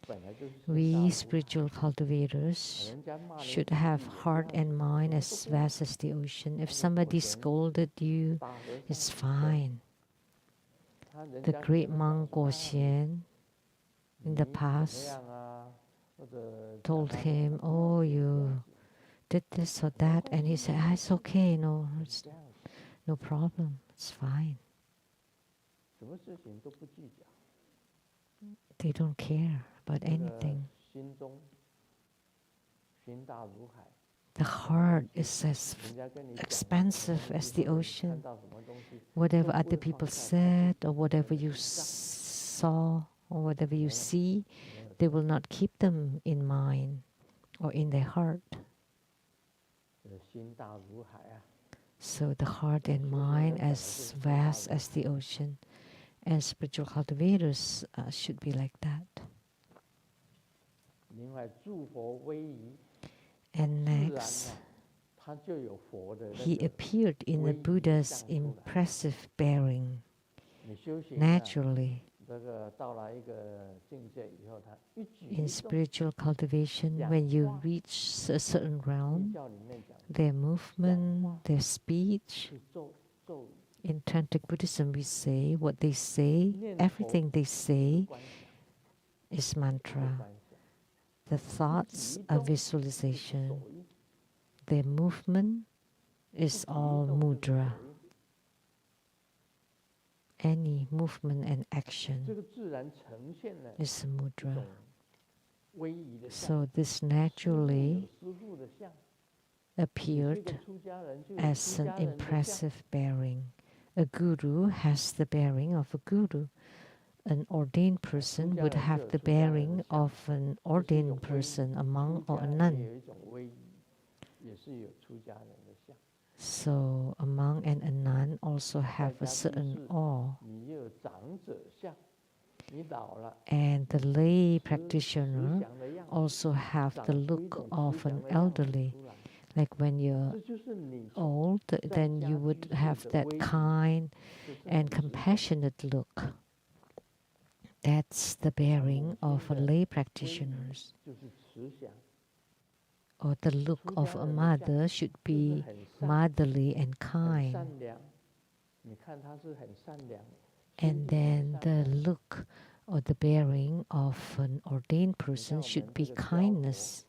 本来就是心大 We 如海， spiritual cultivators 人家骂你 should 几句 have 也不 heart 要 and 紧， mind 什么 as 都不要 vast as the ocean. If 那个果 somebody 贤 scolded you, 大和尚 it's 说， fine. 他人 The 家 great 跟他讲 monk 说 Guo 啊， Xian 你 in the 怎么 past 样啊？ told him, "Oh, you did this or that," and he said, "It's okay, no, it's no problem, it's fine." They don't care about anything. The heart is as expansive as the ocean. Whatever other people said, or whatever you saw, or whatever you see, they will not keep them in mind or in their heart. So the heart and mind as vast as the ocean, and spiritual cultivators should be like that. And next, he appeared in the Buddha's impressive bearing. Naturally, in spiritual cultivation, when you reach a certain realm, their movement, their speech, in Tantric Buddhism we say, what they say, everything they say is mantra. The thoughts are visualization. Their movement is all mudra. Any movement and action is a mudra. So this naturally appeared as an impressive bearing. A guru has the bearing of a guru. An ordained person would have the bearing of an ordained person, a monk or a nun. So a monk and a nun also have a certain awe. And the lay practitioner also have the look of an elderly. Like when you're old, then you would have that kind and compassionate look. That's the bearing of a lay practitioners. Or the look of a mother should be motherly and kind. And then the look or the bearing of an ordained person should be kindness.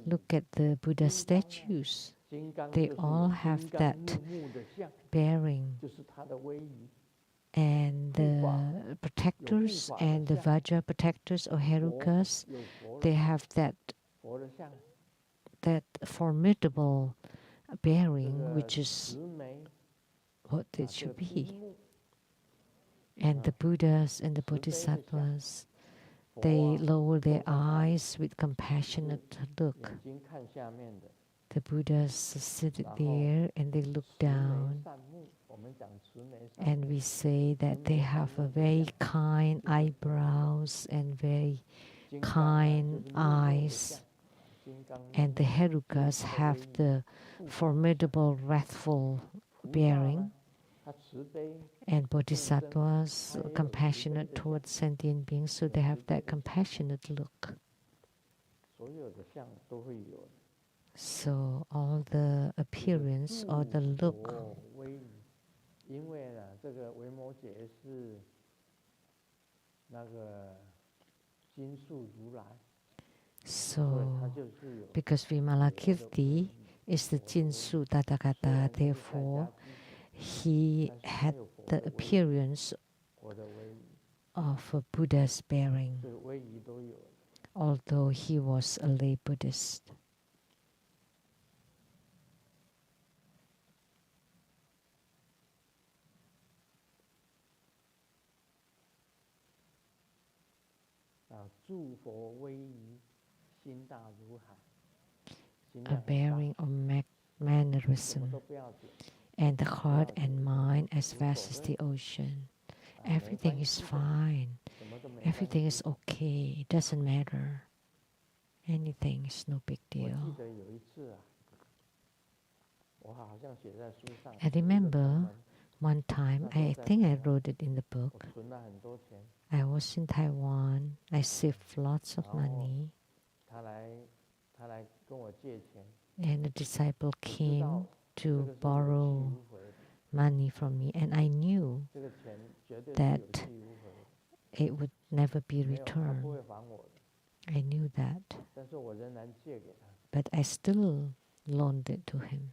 Look at the Buddha statues. They all have that bearing. And the protectors and the Vajra protectors or Herukas, they have that formidable bearing, which is what it should be. And the Buddhas and the Bodhisattvas, they lower their eyes with compassionate look. The Buddhas sit there and they look down. And we say that they have a very kind eyebrows and very kind eyes. And the Herukas have the formidable, wrathful bearing. And Bodhisattvas compassionate towards sentient beings, so they have that compassionate look. So all the appearance or the look. So, because Vimalakirti is the Jinsu Tathagata, therefore, he had the appearance of a Buddha's bearing, although he was a lay Buddhist. A bearing or mannerism, and the heart and mind as vast as the ocean. Everything is fine. Everything is okay. It doesn't matter. Anything is no big deal. I remember one time, I think I wrote it in the book. I was in Taiwan. I saved lots of money. And a disciple came to borrow money from me. And I knew that it would never be returned. I knew that. 但是我仍然借给他。But I still loaned it to him.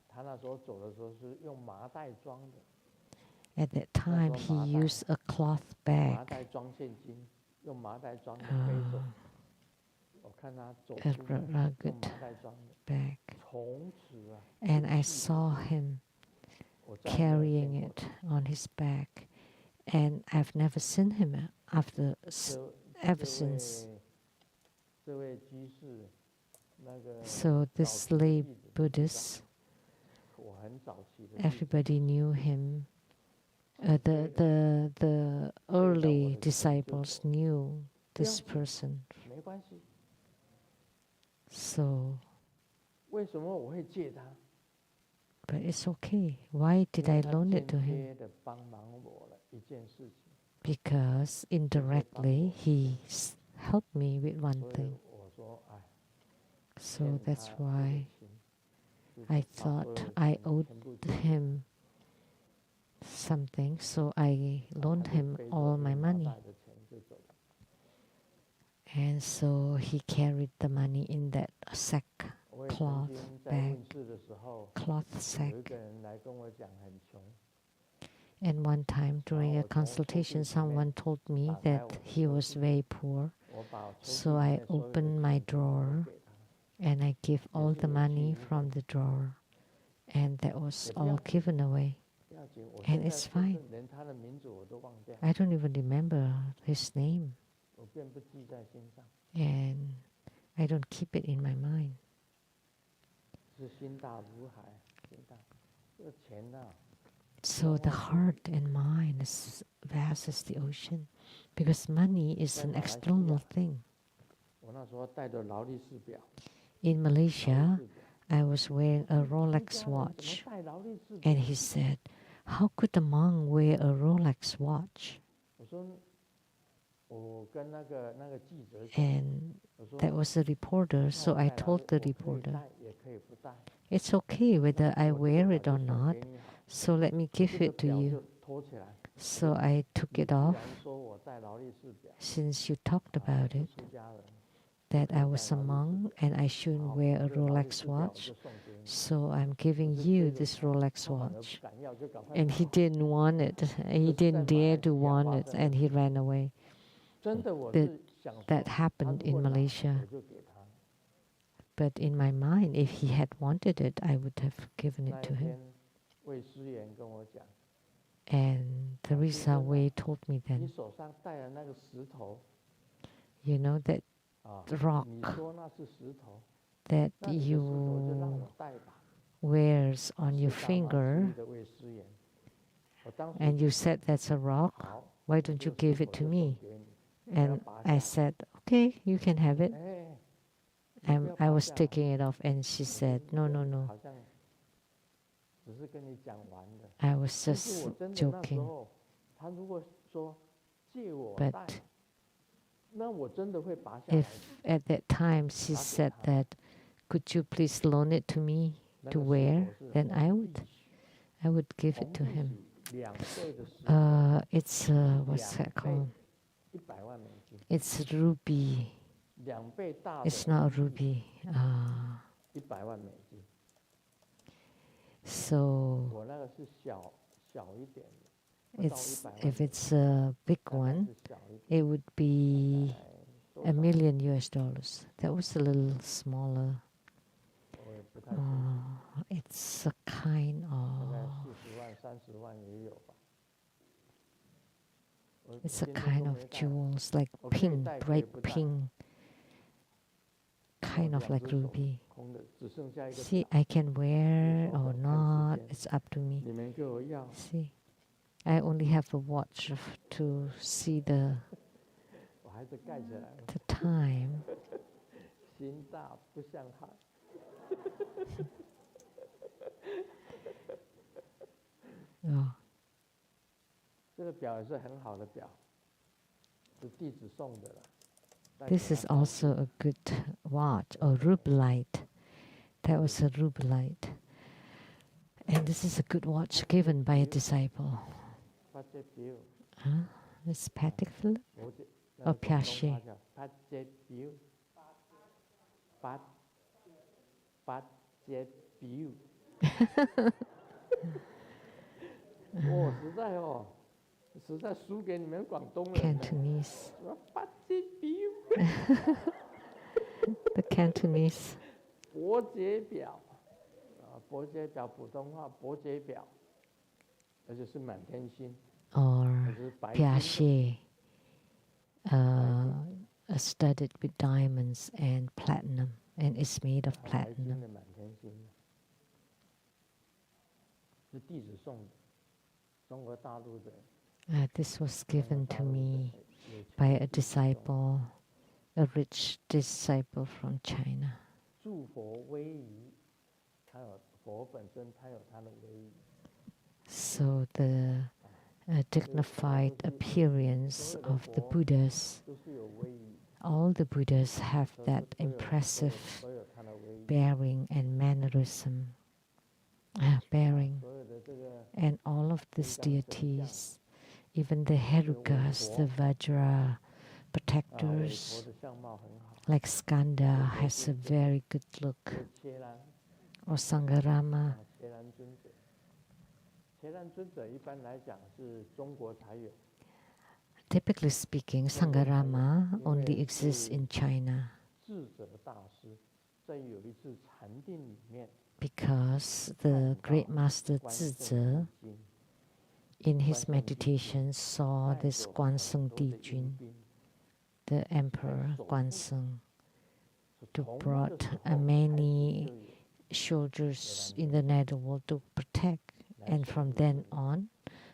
他那时候走的时候是用麻袋装的。At that time, he used a cloth bag. 麻袋装现金，用麻袋装的背走。我看他走出用麻袋装的。Bag. 从此啊。And I saw him carrying it on his back, and I've never seen him ever since. So this lay Buddhist, everybody knew him. The early disciples knew this person. So, but it's okay. Why did I loan it to him? Because indirectly he helped me with one thing. So that's why I thought I owed him something, so I loaned him all my money. And so he carried the money in that sack, cloth bag, cloth sack. And one time during a consultation, someone told me that he was very poor. So I opened my drawer and I gave all the money from the drawer. And that was all given away. And it's fine. I don't even remember his name. And I don't keep it in my mind. So the heart and mind is vast as the ocean, because money is an external thing. In Malaysia, I was wearing a Rolex watch, and he said, "How could a monk wear a Rolex watch?" And that was a reporter, so I told the reporter, "It's okay whether I wear it or not, so let me give it to you." So I took it off, since you talked about it, that I was a monk and I shouldn't wear a Rolex watch, so I'm giving you this Rolex watch. And he didn't want it. He didn't dare to want it, and he ran away. That happened in Malaysia. But in my mind, if he had wanted it, I would have given it to him. And Teresa Wei told me then, you know, that rock that you wears on your finger, and you said that's a rock, why don't you give it to me? And I said, okay, you can have it. And I was taking it off, and she said, no, no, no. I was just joking. But if at that time she said that, could you please loan it to me to wear, then I would give it to him. It's what's that called? It's ruby. It's not ruby. So if it's a big one, it would be $1 million US. That was a little smaller. It's a kind of jewels, like pink, bright pink, kind of like ruby. See, I can wear or not, it's up to me. See, I only have a watch to see the time. Oh. This is also a good watch, a rubelite. That was a rubelite. And this is a good watch given by a disciple. Huh? It's Patek Philippe? or Piaget? 八节表，八节表。实在输给你们广东人了。Cantonese. 八节表。The Cantonese. 伯节表，伯节表普通话伯节表，而且是满天星。Or Piaget, studded with diamonds and platinum, and is made of platinum. 满天星，是弟子送的，中国大陆的。This was given to me by a disciple, a rich disciple from China. 诸佛威仪，它有佛本身，它有它的威仪。So the dignified appearance of the Buddhas, all the Buddhas have that impressive bearing and mannerism, bearing, and all of these deities, even the Herukas, the Vajra protectors, like Skanda has a very good look, or Sangarama. 伽蓝尊者一般来讲是中国才有。Typically speaking, Sangarama only exists in China. 智者大师在有一次禅定里面 Because the great master Zizhe, in his meditation, saw this Guanzhong Dijun, the emperor Guanzhong, who brought many soldiers in the netherworld to protect. And from then on,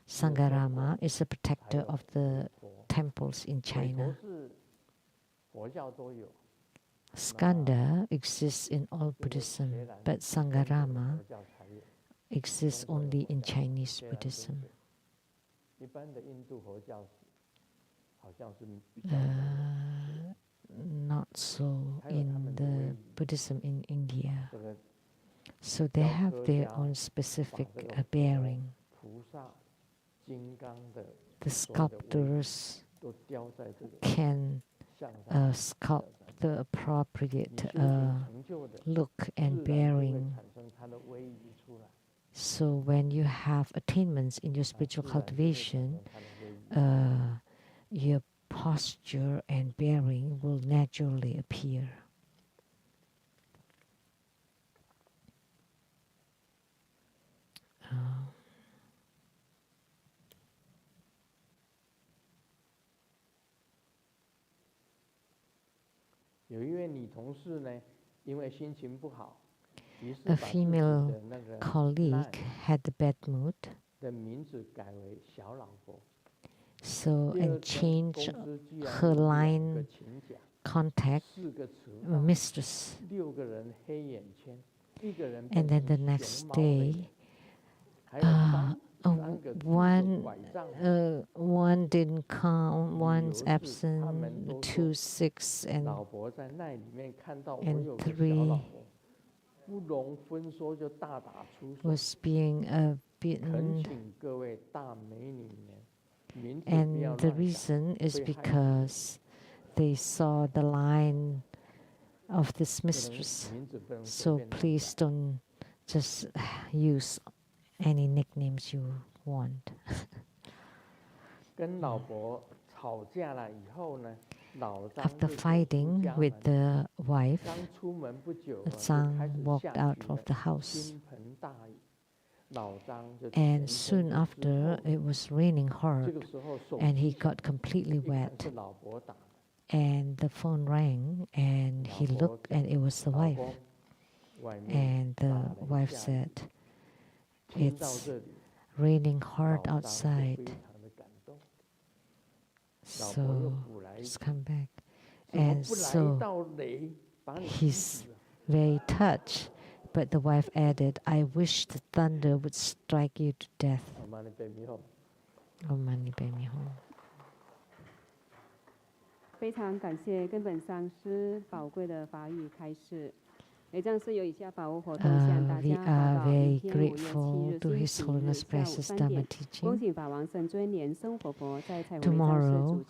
Sangarama is a protector of the temples in China. Skanda exists in all Buddhism, but Sangarama exists only in Chinese Buddhism. Not so in the Buddhism in India. So they have their own specific bearing. The sculptors can sculpt the appropriate look and bearing. So when you have attainments in your spiritual cultivation, your posture and bearing will naturally appear. Uh, 有一位女同事呢，因为心情不好，于是 A 把自己 female 的那个 colleague had a bad mood, 的名字改为小老婆。 so 第二 and 天，公 changed 司居然 her 有2个 line 请假， contact 4个迟到， mistress. 6个人黑眼圈，1个人 And 变 then the 成 next 熊猫脸， day, 还有3个拄着拐杖。 one didn't come, 理 one's 由是他们 absent, 都 two 说 sick, and 老婆在那里面看到我 and 有个小 three 老婆，不容分说就大打出手， was being 恳 beaten. 请各位大美女们，名字不要 And the 乱想， reason is 会害死人。 because they saw the line of this 不能 mistress. 名字不能随 So 便乱 please 讲。 don't just use any nicknames you want. 跟老婆吵架了以后呢，老张 After 就走出 fighting 家 with 门， the wife, 刚出门不久就开 Zhang 始 walked 下 out 起 of 了 the house. 倾盆大雨，老张就 And 全身 soon 都湿透 after, 了。 it was raining 这 hard, 个时候手 and he 机 got completely 一看 wet. 是老婆打的， And the phone rang, and 老 he 婆 looked, 讲 and it was the 老 wife. 公，外面 And the 大雷 wife 下雨， said, 听到 "It's 这里， raining 老 hard 张就 outside." 非常的感动。老婆又 So 补来一 just 句 come back. 怎么 And 不来 so 道雷把你劈 he's 死啊？ very touched. But the wife added, "I wish the thunder would strike you to death." 我把你背迷后， Oh, Mani Padme Hum. 非常感谢根本上师宝贵的法语开示。We are very grateful to His Holiness Precious Dhamma teaching. Tomorrow,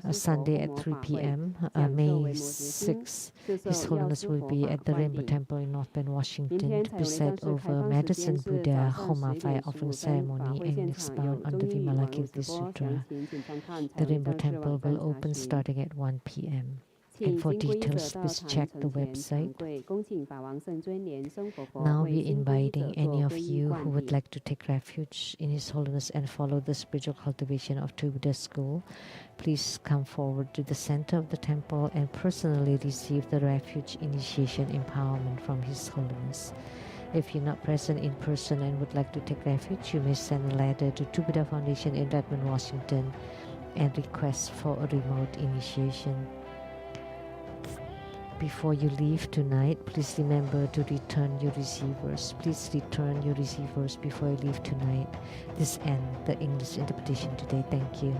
Sunday at 3 p.m., May 6, His Holiness will be at the Rainbow Temple in North Bend, Washington to preside over Medicine Buddha, Homa fire offering ceremony, and expound on the Vimalakirti Sutra. The Rainbow Temple will open starting at 1 p.m. And for details, please check the website. Now we're inviting any of you who would like to take refuge in His Holiness and follow the spiritual cultivation of True Buddha School. Please come forward to the center of the temple and personally receive the refuge initiation empowerment from His Holiness. If you're not present in person and would like to take refuge, you may send a letter to True Buddha Foundation in Redmond, Washington and request for a remote initiation. Before you leave tonight, please remember to return your receivers. Please return your receivers before you leave tonight. This ends the English interpretation today. Thank you.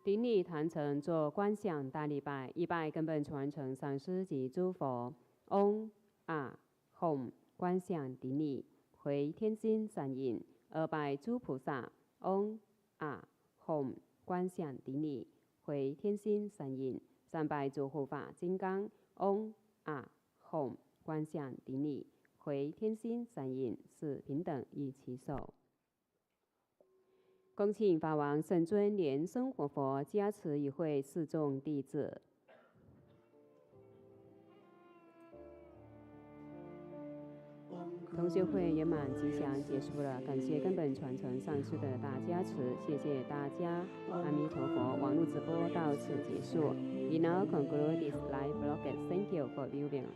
顶礼坛城做观想大礼拜，一拜根本传承上师及诸佛。嗡啊 Home 观想顶礼，回天心善印，2拜诸菩萨，Om Home 观想顶礼，回天心善印，3拜诸护法金刚，Om Home 观想顶礼，回天心善印，4平等一起手。恭请法王圣尊莲生活佛加持与会4众弟子。同学会圆满吉祥结束了，感谢根本传承上师的大加持，谢谢大家，阿弥陀佛。网络直播到此结束。We now conclude this live broadcast. Thank you for viewing.